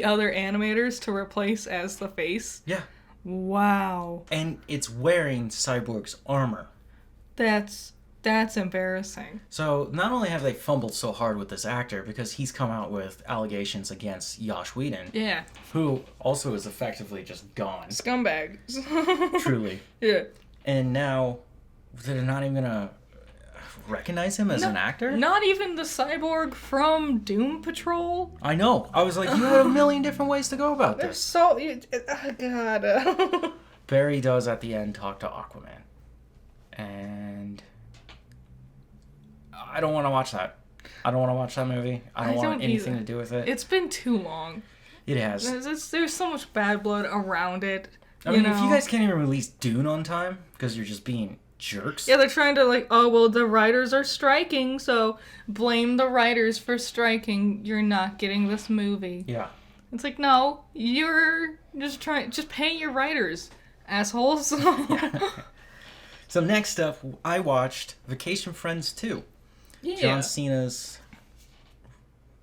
Speaker 2: other animators to replace as the face.
Speaker 1: Yeah.
Speaker 2: Wow.
Speaker 1: And it's wearing Cyborg's armor.
Speaker 2: That's embarrassing.
Speaker 1: So not only have they fumbled so hard with this actor, because he's come out with allegations against Joss Whedon,
Speaker 2: Yeah.
Speaker 1: who also is effectively just gone,
Speaker 2: Scumbags.
Speaker 1: truly.
Speaker 2: Yeah.
Speaker 1: And now they're not even gonna recognize him as an actor?
Speaker 2: Not even the cyborg from Doom Patrol.
Speaker 1: I know. I was like, you have a million different ways to go about
Speaker 2: They're
Speaker 1: this.
Speaker 2: so... Oh, God.
Speaker 1: Barry does at the end talk to Aquaman. And I don't want to watch that. I don't want to watch that movie. I don't want anything to do with it.
Speaker 2: It's been too long.
Speaker 1: It has.
Speaker 2: There's so much bad blood around it.
Speaker 1: I mean, if you guys can't even release Dune on time because you're just being jerks.
Speaker 2: Yeah, they're trying to like, oh, well, the writers are striking, so blame the writers for striking. You're not getting this movie.
Speaker 1: Yeah.
Speaker 2: It's like, no, you're just pay your writers, assholes.
Speaker 1: So next up, I watched Vacation Friends 2.
Speaker 2: Yeah.
Speaker 1: John Cena's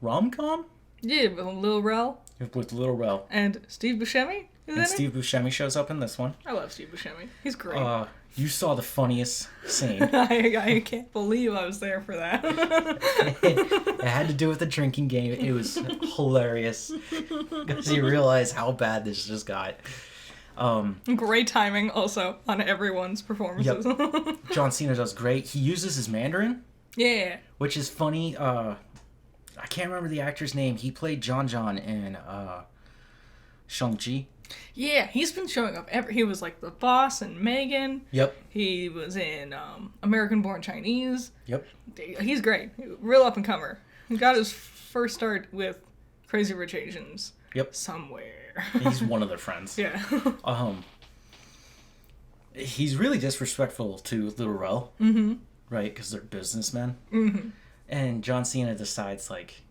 Speaker 1: rom-com?
Speaker 2: Yeah, with Lil Rel.
Speaker 1: With Little Rel.
Speaker 2: And Steve Buscemi is in
Speaker 1: And Steve Buscemi shows up in this one.
Speaker 2: it? I love Steve Buscemi. He's great.
Speaker 1: You saw the funniest scene.
Speaker 2: I can't believe I was there for that.
Speaker 1: It had to do with the drinking game. It was hilarious because you realize how bad this just got.
Speaker 2: Great timing also on everyone's performances.
Speaker 1: Yep. John Cena does great. He uses his Mandarin,
Speaker 2: Yeah.
Speaker 1: which is funny. I can't remember the actor's name. He played John in Shang-Chi.
Speaker 2: Yeah, he's been showing up. He was like the boss in Megan.
Speaker 1: Yep.
Speaker 2: He was in American Born Chinese.
Speaker 1: Yep.
Speaker 2: He's great. Real up and comer. He got his first start with Crazy Rich Asians.
Speaker 1: Yep.
Speaker 2: Somewhere.
Speaker 1: He's one of their friends.
Speaker 2: Yeah.
Speaker 1: He's really disrespectful to Little Rel.
Speaker 2: Mm-hmm.
Speaker 1: Right? Because they're businessmen.
Speaker 2: Mm-hmm.
Speaker 1: And John Cena decides, like,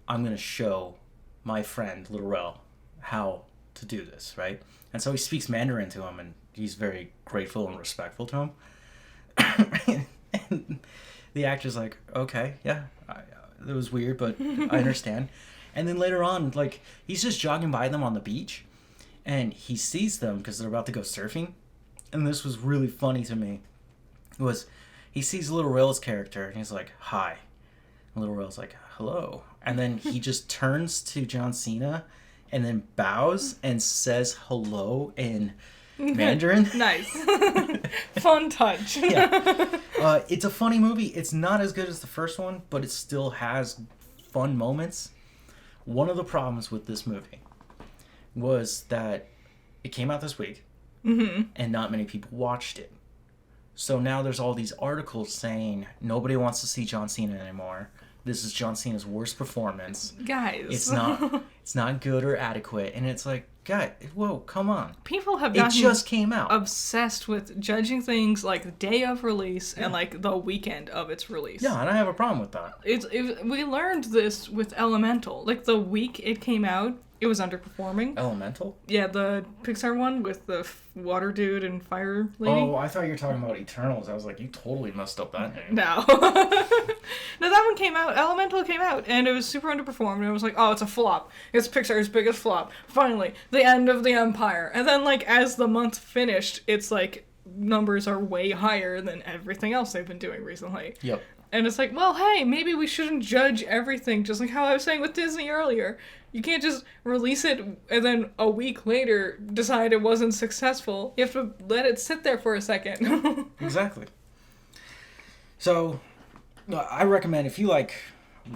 Speaker 1: I'm going to show my friend Little Rel how to do this, right? And so he speaks Mandarin to him, and he's very grateful and respectful to him. And the actor's like, okay, yeah, it was weird, but I understand. And then later on, like, he's just jogging by them on the beach, and he sees them because they're about to go surfing. And this was really funny to me. He sees Little Rel's character, and he's like, hi. And Little Rel's like, hello. And then he just turns to John Cena and then bows and says hello in Mandarin.
Speaker 2: Nice. Fun touch.
Speaker 1: Yeah. It's a funny movie. It's not as good as the first one, but it still has fun moments. One of the problems with this movie was that it came out this week, and not many people watched it. So now there's all these articles saying nobody wants to see John Cena anymore. this is John Cena's worst performance.
Speaker 2: Guys.
Speaker 1: It's not good or adequate. And it's like, God, whoa, come on.
Speaker 2: People have
Speaker 1: It
Speaker 2: gotten
Speaker 1: just came out.
Speaker 2: obsessed with judging things like the day of release and like the weekend of its release.
Speaker 1: Yeah, and I have a problem with that.
Speaker 2: We learned this with Elemental. Like the week it came out, it was underperforming.
Speaker 1: Elemental?
Speaker 2: Yeah, the Pixar one with the water dude and fire lady.
Speaker 1: Oh, I thought you were talking about Eternals. I was like, you totally messed up that name.
Speaker 2: No. No, that one came out. Elemental came out, and it was super underperformed. And it was like, oh, it's a flop. It's Pixar's biggest flop. Finally, the end of the empire. And then, like, as the month finished, it's like numbers are way higher than everything else they've been doing recently.
Speaker 1: Yep.
Speaker 2: And it's like, well, hey, maybe we shouldn't judge everything, just like how I was saying with Disney earlier. You can't just release it and then a week later decide it wasn't successful. You have to let it sit there for a second.
Speaker 1: Exactly. So, I recommend if you like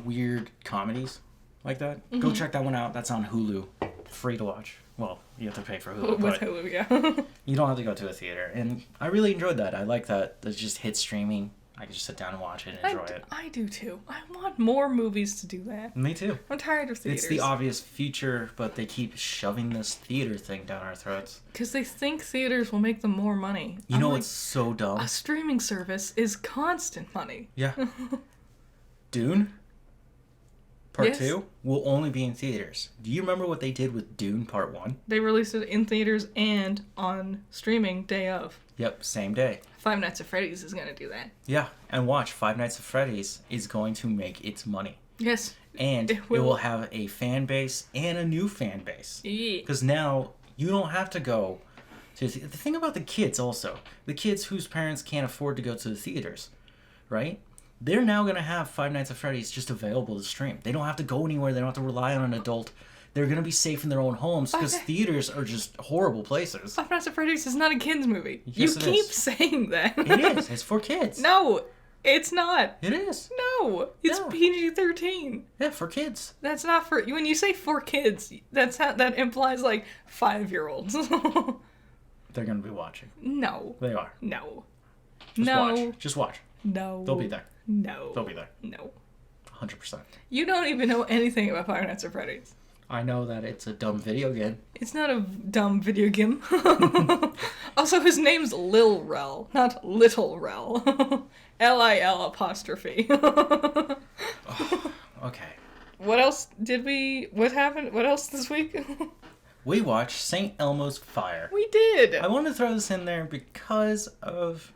Speaker 1: weird comedies like that, go check that one out. That's on Hulu. Free to watch. Well, you have to pay for Hulu,
Speaker 2: With
Speaker 1: but
Speaker 2: Hulu, yeah.
Speaker 1: you don't have to go to a theater. And I really enjoyed that. I like that it just hit streaming. I can just sit down and watch it and enjoy it.
Speaker 2: I do too. I want more movies to do that.
Speaker 1: Me too.
Speaker 2: I'm tired of theaters.
Speaker 1: It's the obvious future, but they keep shoving this theater thing down our throats.
Speaker 2: Because they think theaters will make them more money.
Speaker 1: You
Speaker 2: I'm
Speaker 1: know
Speaker 2: like,
Speaker 1: what's so dumb?
Speaker 2: a streaming service is constant money.
Speaker 1: Yeah. Dune? Part
Speaker 2: Yes.
Speaker 1: 2 will only be in theaters. Do you remember what they did with Dune Part 1?
Speaker 2: They released it in theaters and on streaming day of.
Speaker 1: Yep, same day.
Speaker 2: Five Nights at Freddy's is going to do that.
Speaker 1: Yeah, and watch, Five Nights at Freddy's is going to make its money.
Speaker 2: Yes.
Speaker 1: And
Speaker 2: It
Speaker 1: it
Speaker 2: will.
Speaker 1: will have a fan base and a new fan base.
Speaker 2: Yeah.
Speaker 1: Because now you don't have to go to the thing about the kids also. The kids whose parents can't afford to go to the theaters, right? They're now going to have Five Nights at Freddy's just available to stream. They don't have to go anywhere. They don't have to rely on an adult. They're going to be safe in their own homes because
Speaker 2: Okay.
Speaker 1: theaters are just horrible places.
Speaker 2: Five Nights at Freddy's is not a kid's movie.
Speaker 1: Yes,
Speaker 2: you
Speaker 1: it
Speaker 2: keep
Speaker 1: is.
Speaker 2: saying that.
Speaker 1: It is. It's for kids.
Speaker 2: No, it's not.
Speaker 1: It is.
Speaker 2: No, it's
Speaker 1: No.
Speaker 2: PG-13.
Speaker 1: Yeah, for kids.
Speaker 2: That's not for when you say for kids. That implies like 5-year-olds.
Speaker 1: They're going to be watching.
Speaker 2: No,
Speaker 1: They are.
Speaker 2: no,
Speaker 1: Just
Speaker 2: no,
Speaker 1: watch. Just watch.
Speaker 2: no.
Speaker 1: They'll be there.
Speaker 2: No,
Speaker 1: They'll be there.
Speaker 2: no.
Speaker 1: 100%.
Speaker 2: You don't even know anything about Five Nights at Freddy's.
Speaker 1: I know that it's a dumb video game.
Speaker 2: It's not a dumb video game. Also, his name's Lil Rel, not Little Rel. Lil apostrophe.
Speaker 1: Okay.
Speaker 2: What else did we... What happened? What else this week?
Speaker 1: We watched St. Elmo's Fire.
Speaker 2: We did.
Speaker 1: I wanted to throw this in there because of...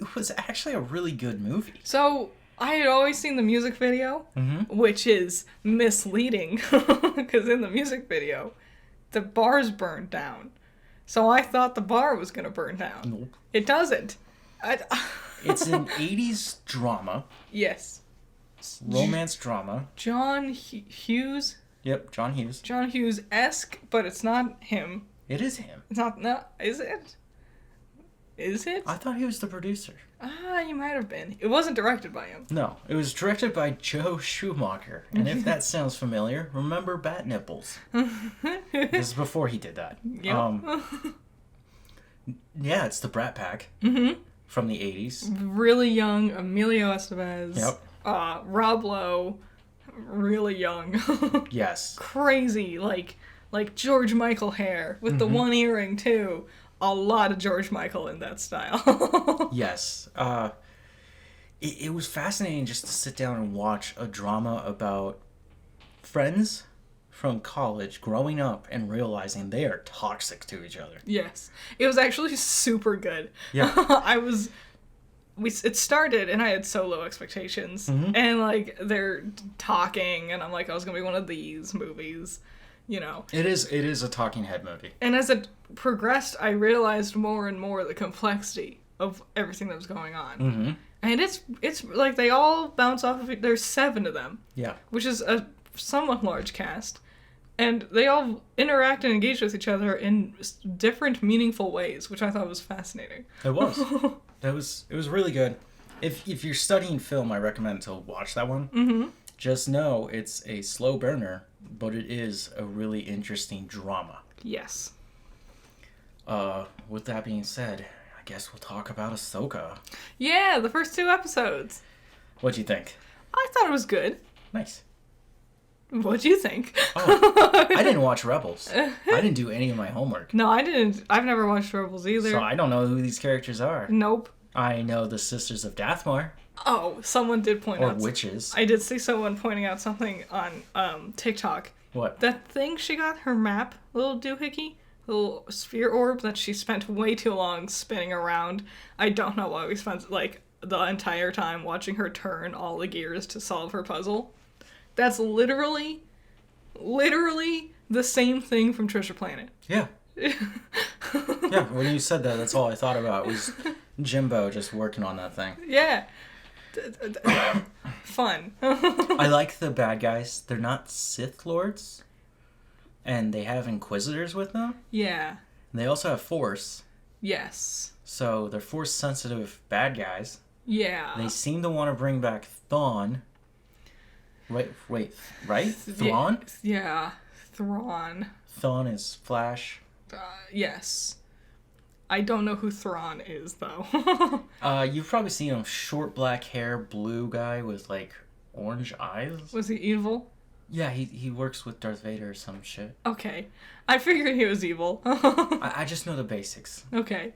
Speaker 1: It was actually a really good movie.
Speaker 2: So, I had always seen the music video, which is misleading. Because in the music video, the bar's burned down. So I thought the bar was going to burn down.
Speaker 1: Nope.
Speaker 2: It doesn't.
Speaker 1: It's an 80s drama,
Speaker 2: Yes.
Speaker 1: romance drama.
Speaker 2: John Hughes.
Speaker 1: Yep, John Hughes.
Speaker 2: John Hughes-esque, but it's not him.
Speaker 1: It is him.
Speaker 2: It's not... No, is it? Is it?
Speaker 1: I thought he was the producer.
Speaker 2: Ah, you might have been. It wasn't directed by him.
Speaker 1: No, it was directed by Joe Schumacher. And if that sounds familiar, remember Bat Nipples. This is before he did that.
Speaker 2: Yep.
Speaker 1: Yeah, it's the Brat Pack from the 80s.
Speaker 2: Really young Emilio Estevez.
Speaker 1: Yep.
Speaker 2: Rob Lowe. Really young.
Speaker 1: Yes.
Speaker 2: Crazy. Like George Michael hair. With the one earring, too. A lot of George Michael in that style.
Speaker 1: Yes. It was fascinating just to sit down and watch a drama about friends from college growing up and realizing they are toxic to each other.
Speaker 2: Yes. It was actually super good.
Speaker 1: Yeah.
Speaker 2: It started and I had so low expectations. And like they're talking and I'm like, I was gonna be one of these movies, you know.
Speaker 1: It is a talking head movie.
Speaker 2: And as it progressed, I realized more and more the complexity of everything that was going on. And it's like they all bounce off of it. There's 7 of them,
Speaker 1: Yeah.
Speaker 2: which is a somewhat large cast. And they all interact and engage with each other in different, meaningful ways, which I thought was fascinating.
Speaker 1: It was. It was really good. If you're studying film, I recommend to watch that one. Just know it's a slow burner, but it is a really interesting drama.
Speaker 2: Yes.
Speaker 1: With that being said, I guess we'll talk about Ahsoka.
Speaker 2: Yeah, the first 2 episodes.
Speaker 1: What'd you think?
Speaker 2: I thought it was good.
Speaker 1: Nice.
Speaker 2: What'd you think?
Speaker 1: Oh, I didn't watch Rebels. I didn't do any of my homework.
Speaker 2: No, I didn't. I've never watched Rebels either.
Speaker 1: So I don't know who these characters are.
Speaker 2: Nope.
Speaker 1: I know the Sisters of Dathmar.
Speaker 2: Oh, someone did point out.
Speaker 1: Or witches.
Speaker 2: I did see someone pointing out something on TikTok.
Speaker 1: What?
Speaker 2: That thing she got, her map, little doohickey, little sphere orb that she spent way too long spinning around. I don't know why we spent, like, the entire time watching her turn all the gears to solve her puzzle. That's literally the same thing from Treasure Planet.
Speaker 1: Yeah. Yeah, when you said that, that's all I thought about was Jimbo just working on that thing.
Speaker 2: Yeah. Fun.
Speaker 1: I like the bad guys. They're not Sith Lords. And they have Inquisitors with them.
Speaker 2: Yeah.
Speaker 1: And they also have Force.
Speaker 2: Yes.
Speaker 1: So they're Force-sensitive bad guys.
Speaker 2: Yeah.
Speaker 1: They seem to want to bring back Thrawn. Wait, right? Thrawn?
Speaker 2: Yeah. Thrawn.
Speaker 1: Thrawn is Flash.
Speaker 2: Yes. I don't know who Thrawn is, though.
Speaker 1: You've probably seen him. Short black hair, blue guy with, like, orange eyes.
Speaker 2: Was he evil?
Speaker 1: Yeah, he works with Darth Vader or some shit.
Speaker 2: Okay. I figured he was evil.
Speaker 1: I just know the basics.
Speaker 2: Okay.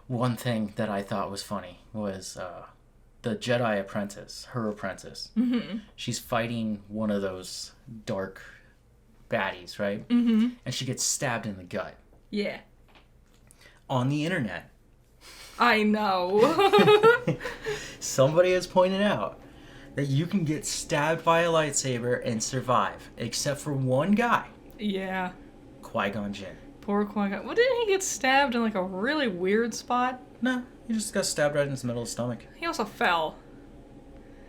Speaker 1: One thing that I thought was funny was the Jedi apprentice, her apprentice. Mm-hmm. She's fighting one of those dark baddies, right? Mm-hmm. And she gets stabbed in the gut.
Speaker 2: Yeah.
Speaker 1: On the internet.
Speaker 2: I know.
Speaker 1: Somebody has pointed out that you can get stabbed by a lightsaber and survive, except for one guy.
Speaker 2: Yeah.
Speaker 1: Qui-Gon Jinn.
Speaker 2: Poor Qui-Gon. Well, didn't he get stabbed in, like, a really weird spot?
Speaker 1: No, he just got stabbed right in his middle of the stomach.
Speaker 2: He also fell.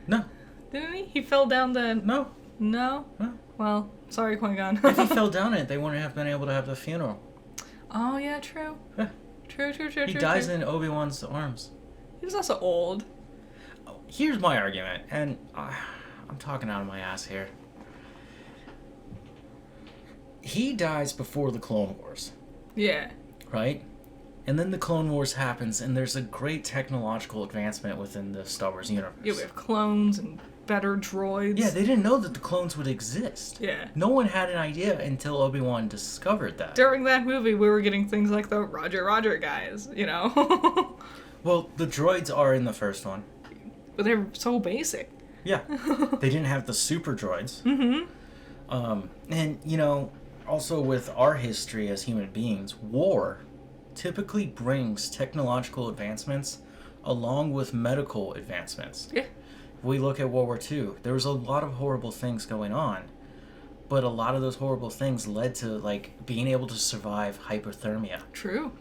Speaker 1: No.
Speaker 2: Didn't he? He fell down the...
Speaker 1: No.
Speaker 2: No?
Speaker 1: No.
Speaker 2: Well, sorry, Qui-Gon.
Speaker 1: If he fell down it, they wouldn't have been able to have the funeral.
Speaker 2: Oh, yeah, true.
Speaker 1: Yeah.
Speaker 2: True.
Speaker 1: He dies in Obi-Wan's arms.
Speaker 2: He was also old.
Speaker 1: Here's my argument, and I'm talking out of my ass here. He dies before the Clone Wars.
Speaker 2: Yeah.
Speaker 1: Right? And then the Clone Wars happens, and there's a great technological advancement within the Star Wars universe.
Speaker 2: Yeah, we have clones and better droids.
Speaker 1: Yeah, they didn't know that the clones would exist.
Speaker 2: Yeah.
Speaker 1: No one had an idea until Obi-Wan discovered that.
Speaker 2: During that movie, we were getting things like the Roger guys, you know?
Speaker 1: Well, the droids are in the first one.
Speaker 2: But they're so basic.
Speaker 1: Yeah. They didn't have the super droids. Mm-hmm. And, you know, also with our history as human beings, war typically brings technological advancements along with medical advancements.
Speaker 2: Yeah.
Speaker 1: We look at World War II, there was a lot of horrible things going on, but a lot of those horrible things led to, like, being able to survive hypothermia.
Speaker 2: True.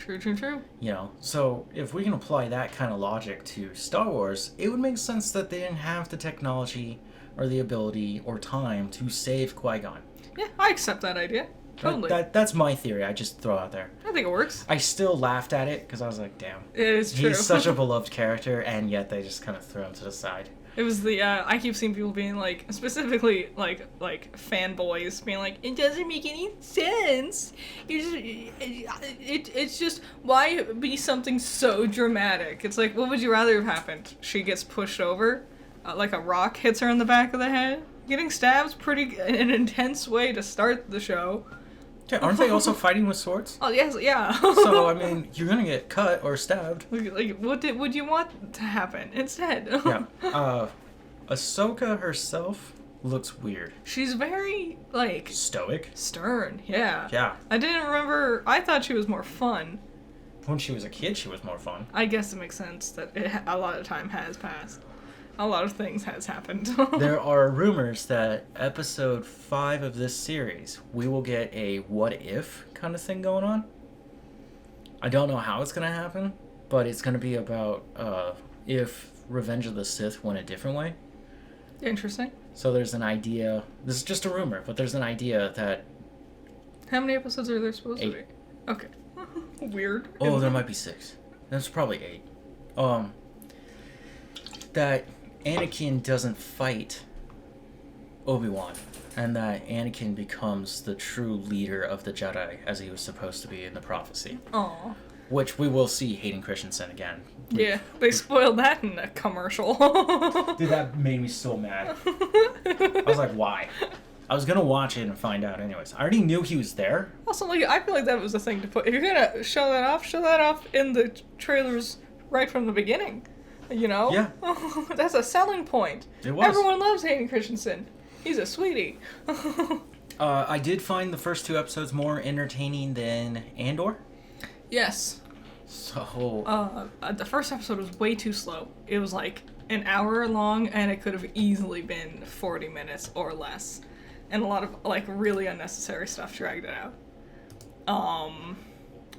Speaker 1: You know, so if we can apply that kind of logic to Star Wars, it would make sense that they didn't have the technology or the ability or time to save Qui-Gon.
Speaker 2: Yeah, I accept that idea. Totally.
Speaker 1: That's my theory. I just throw out there.
Speaker 2: I think it works.
Speaker 1: I still laughed at it because I was like, damn.
Speaker 2: It is true.
Speaker 1: He's such a beloved character, and yet they just kind of threw him to the side.
Speaker 2: It was the, I keep seeing people being like, specifically, like fanboys being like, it doesn't make any sense. It's just, why be something so dramatic? It's like, what would you rather have happened? She gets pushed over, like a rock hits her in the back of the head? Getting stabbed's pretty an intense way to start the show.
Speaker 1: Yeah, aren't they also fighting with swords?
Speaker 2: Oh, yes, yeah.
Speaker 1: So, I mean, you're gonna get cut or stabbed.
Speaker 2: Like, what would you want to happen instead?
Speaker 1: Yeah. Ahsoka herself looks weird.
Speaker 2: She's very, like...
Speaker 1: Stoic?
Speaker 2: Stern, yeah.
Speaker 1: Yeah.
Speaker 2: I thought she was more fun.
Speaker 1: When she was a kid, she was more fun.
Speaker 2: I guess it makes sense that a lot of time has passed. A lot of things has happened.
Speaker 1: There are rumors that episode 5 of this series, we will get a what if kind of thing going on. I don't know how it's going to happen, but it's going to be about if Revenge of the Sith went a different way.
Speaker 2: Interesting.
Speaker 1: So there's an idea, this is just a rumor, but there's an idea that...
Speaker 2: How many episodes are there supposed
Speaker 1: 8.
Speaker 2: to be? Okay. Weird.
Speaker 1: Oh, there might be 6. That's probably 8. That Anakin doesn't fight Obi-Wan, and that Anakin becomes the true leader of the Jedi as he was supposed to be in the prophecy.
Speaker 2: Aw.
Speaker 1: which we will see Hayden Christensen again.
Speaker 2: Yeah, they spoiled that in a commercial.
Speaker 1: Dude, that made me so mad. I was like, why? I was gonna watch it and find out anyways. I already knew he was there.
Speaker 2: Also, like, I feel like that was the thing to put. If you're gonna show that off in the trailers right from the beginning. You know?
Speaker 1: Yeah.
Speaker 2: That's a selling point.
Speaker 1: It was.
Speaker 2: Everyone loves Hayden Christensen. He's a sweetie.
Speaker 1: I did find the first 2 episodes more entertaining than Andor.
Speaker 2: Yes.
Speaker 1: So...
Speaker 2: the first episode was way too slow. It was like an hour long, and it could have easily been 40 minutes or less. And a lot of, like, really unnecessary stuff dragged it out.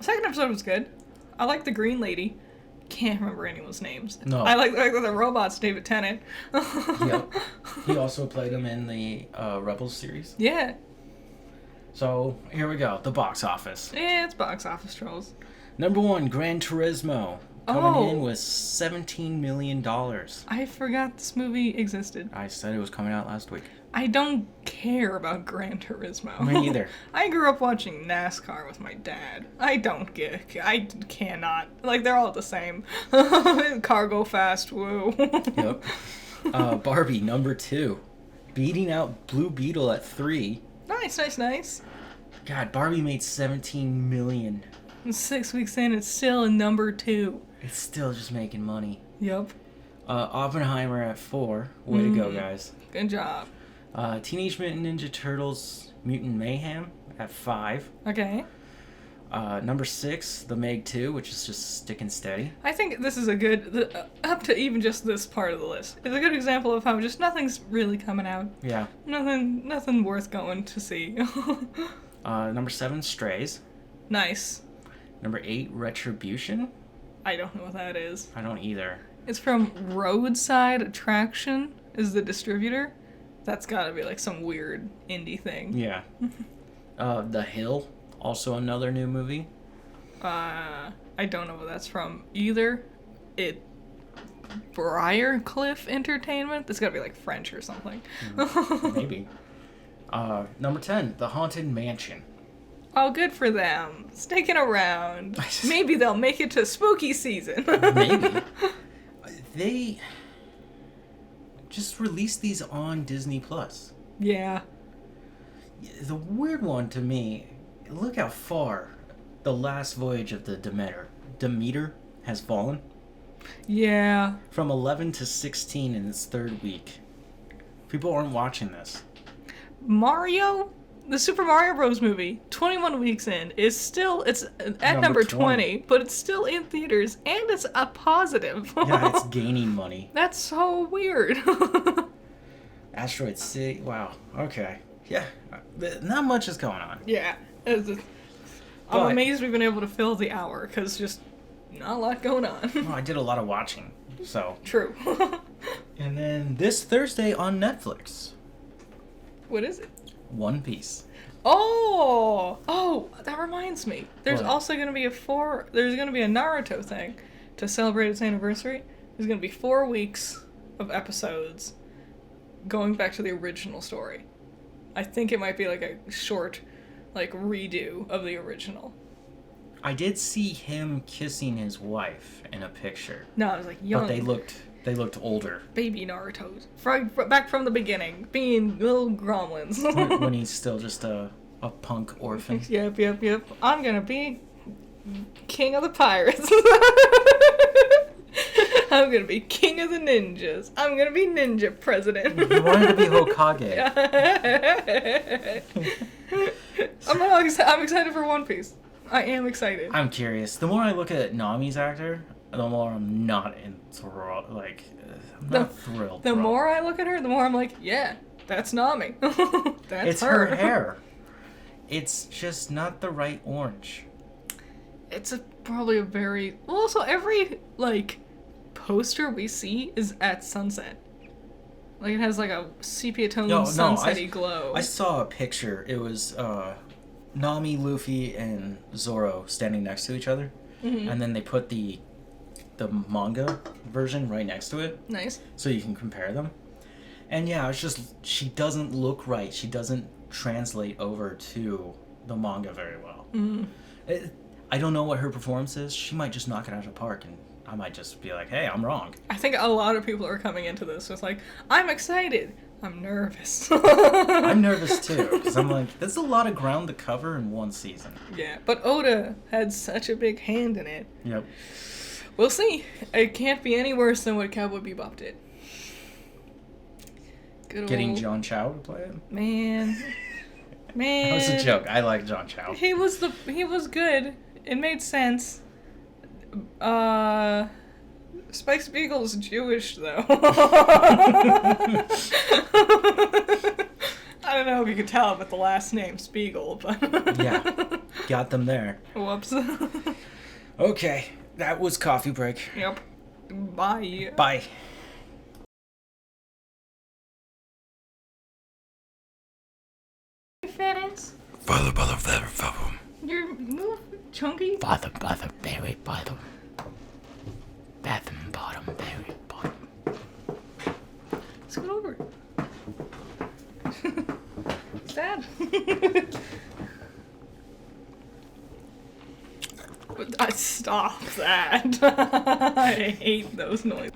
Speaker 2: Second episode was good. I like the green lady. Can't remember anyone's names.
Speaker 1: No.
Speaker 2: I like the robot's David Tennant.
Speaker 1: Yep. He also played him in the Rebels series.
Speaker 2: Yeah.
Speaker 1: So, here we go. The box office.
Speaker 2: Yeah, it's box office trolls.
Speaker 1: Number 1, Gran Turismo. Coming in with $17 million.
Speaker 2: I forgot this movie existed.
Speaker 1: I said it was coming out last week.
Speaker 2: I don't care about Gran Turismo.
Speaker 1: Me either.
Speaker 2: I grew up watching NASCAR with my dad. I cannot. Like, they're all the same. Cargo fast, woo.
Speaker 1: Yep. Barbie, number 2. Beating out Blue Beetle at 3.
Speaker 2: Nice.
Speaker 1: God, Barbie made $17 million.
Speaker 2: And 6 weeks in, it's still in number 2.
Speaker 1: It's still just making money.
Speaker 2: Yep.
Speaker 1: Oppenheimer at 4. Way to go, guys.
Speaker 2: Good job.
Speaker 1: Teenage Mutant Ninja Turtles Mutant Mayhem at 5.
Speaker 2: Okay.
Speaker 1: Number 6, The Meg 2, which is just sticking steady.
Speaker 2: I think this is a good, up to even just this part of the list, it's a good example of how just nothing's really coming out.
Speaker 1: Yeah.
Speaker 2: Nothing worth going to see.
Speaker 1: Number 7, Strays.
Speaker 2: Nice.
Speaker 1: Number 8, Retribution.
Speaker 2: I don't know what that is.
Speaker 1: I don't either.
Speaker 2: It's from Roadside Attraction, is the distributor. That's gotta be like some weird indie thing.
Speaker 1: Yeah. The Hill, also another new movie.
Speaker 2: I don't know what that's from either. Briarcliff Entertainment? That's gotta be like French or something.
Speaker 1: Maybe. Number 10, The Haunted Mansion.
Speaker 2: Oh, good for them. Sticking around. Maybe they'll make it to spooky season.
Speaker 1: Maybe. They just released these on Disney Plus.
Speaker 2: Yeah.
Speaker 1: The weird one to me, look how far the last voyage of the Demeter has fallen.
Speaker 2: Yeah.
Speaker 1: From 11 to 16 in its 3rd week. People aren't watching this.
Speaker 2: Mario, the Super Mario Bros. Movie, 21 weeks in, it's at number 20, but it's still in theaters, and it's a positive.
Speaker 1: Yeah, it's gaining money.
Speaker 2: That's so weird.
Speaker 1: Asteroid City, wow, okay. Yeah, not much is going on.
Speaker 2: Yeah. I'm amazed we've been able to fill the hour, because just not a lot going on.
Speaker 1: Well, I did a lot of watching, so.
Speaker 2: True.
Speaker 1: And then this Thursday on Netflix.
Speaker 2: What is it?
Speaker 1: One Piece.
Speaker 2: Oh, that reminds me. There's
Speaker 1: What?
Speaker 2: also going to be there's going to be a Naruto thing to celebrate its anniversary. There's going to be 4 weeks of episodes going back to the original story. I think it might be like a short, like, redo of the original.
Speaker 1: I did see him kissing his wife in a picture.
Speaker 2: No, I was like young.
Speaker 1: But they looked older.
Speaker 2: Baby Naruto's. Back from the beginning, being little gremlins.
Speaker 1: when he's still just a punk orphan.
Speaker 2: Yep. I'm gonna be king of the pirates. I'm gonna be king of the ninjas. I'm gonna be ninja president.
Speaker 1: You wanted to be Hokage.
Speaker 2: I'm excited for One Piece. I am excited.
Speaker 1: I'm curious. The more I look at Nami's actor, the more I'm not enthralled. Like, I'm not thrilled.
Speaker 2: The more I look at her, the more I'm like, yeah, that's Nami. That's
Speaker 1: it's her hair. It's just not the right orange.
Speaker 2: It's probably a very... Well, also, every, like, poster we see is at sunset. Like, it has, like, a sepia-toned sunset-y glow.
Speaker 1: I saw a picture. It was Nami, Luffy, and Zoro standing next to each other. Mm-hmm. And then they put the manga version right next to it.
Speaker 2: Nice.
Speaker 1: So you can compare them. And yeah, it's just, she doesn't look right. She doesn't translate over to the manga very well.
Speaker 2: Mm-hmm.
Speaker 1: I don't know what her performance is. She might just knock it out of the park, and I might just be like, hey, I'm wrong.
Speaker 2: I think a lot of people are coming into this with like, I'm excited. I'm nervous.
Speaker 1: I'm nervous too, because I'm like, there's a lot of ground to cover in one season.
Speaker 2: Yeah, but Oda had such a big hand in it.
Speaker 1: Yep.
Speaker 2: We'll see. It can't be any worse than what Cowboy Bebop did. Good
Speaker 1: Getting
Speaker 2: old...
Speaker 1: John Cho to play it?
Speaker 2: Man.
Speaker 1: That was a joke. I like John Cho.
Speaker 2: He was good. It made sense. Spike Spiegel's Jewish though. I don't know if you could tell with the last name Spiegel, but
Speaker 1: Yeah. Got them there.
Speaker 2: Whoops.
Speaker 1: Okay. That was coffee break.
Speaker 2: Yep. Bye.
Speaker 1: Bye.
Speaker 2: Fat ass.
Speaker 1: Father.
Speaker 2: You're chunky.
Speaker 1: Bottom, berry, bottom. Bathroom, bottom, berry, bottom.
Speaker 2: Scoot over. Dad. Stop that. I hate those noises.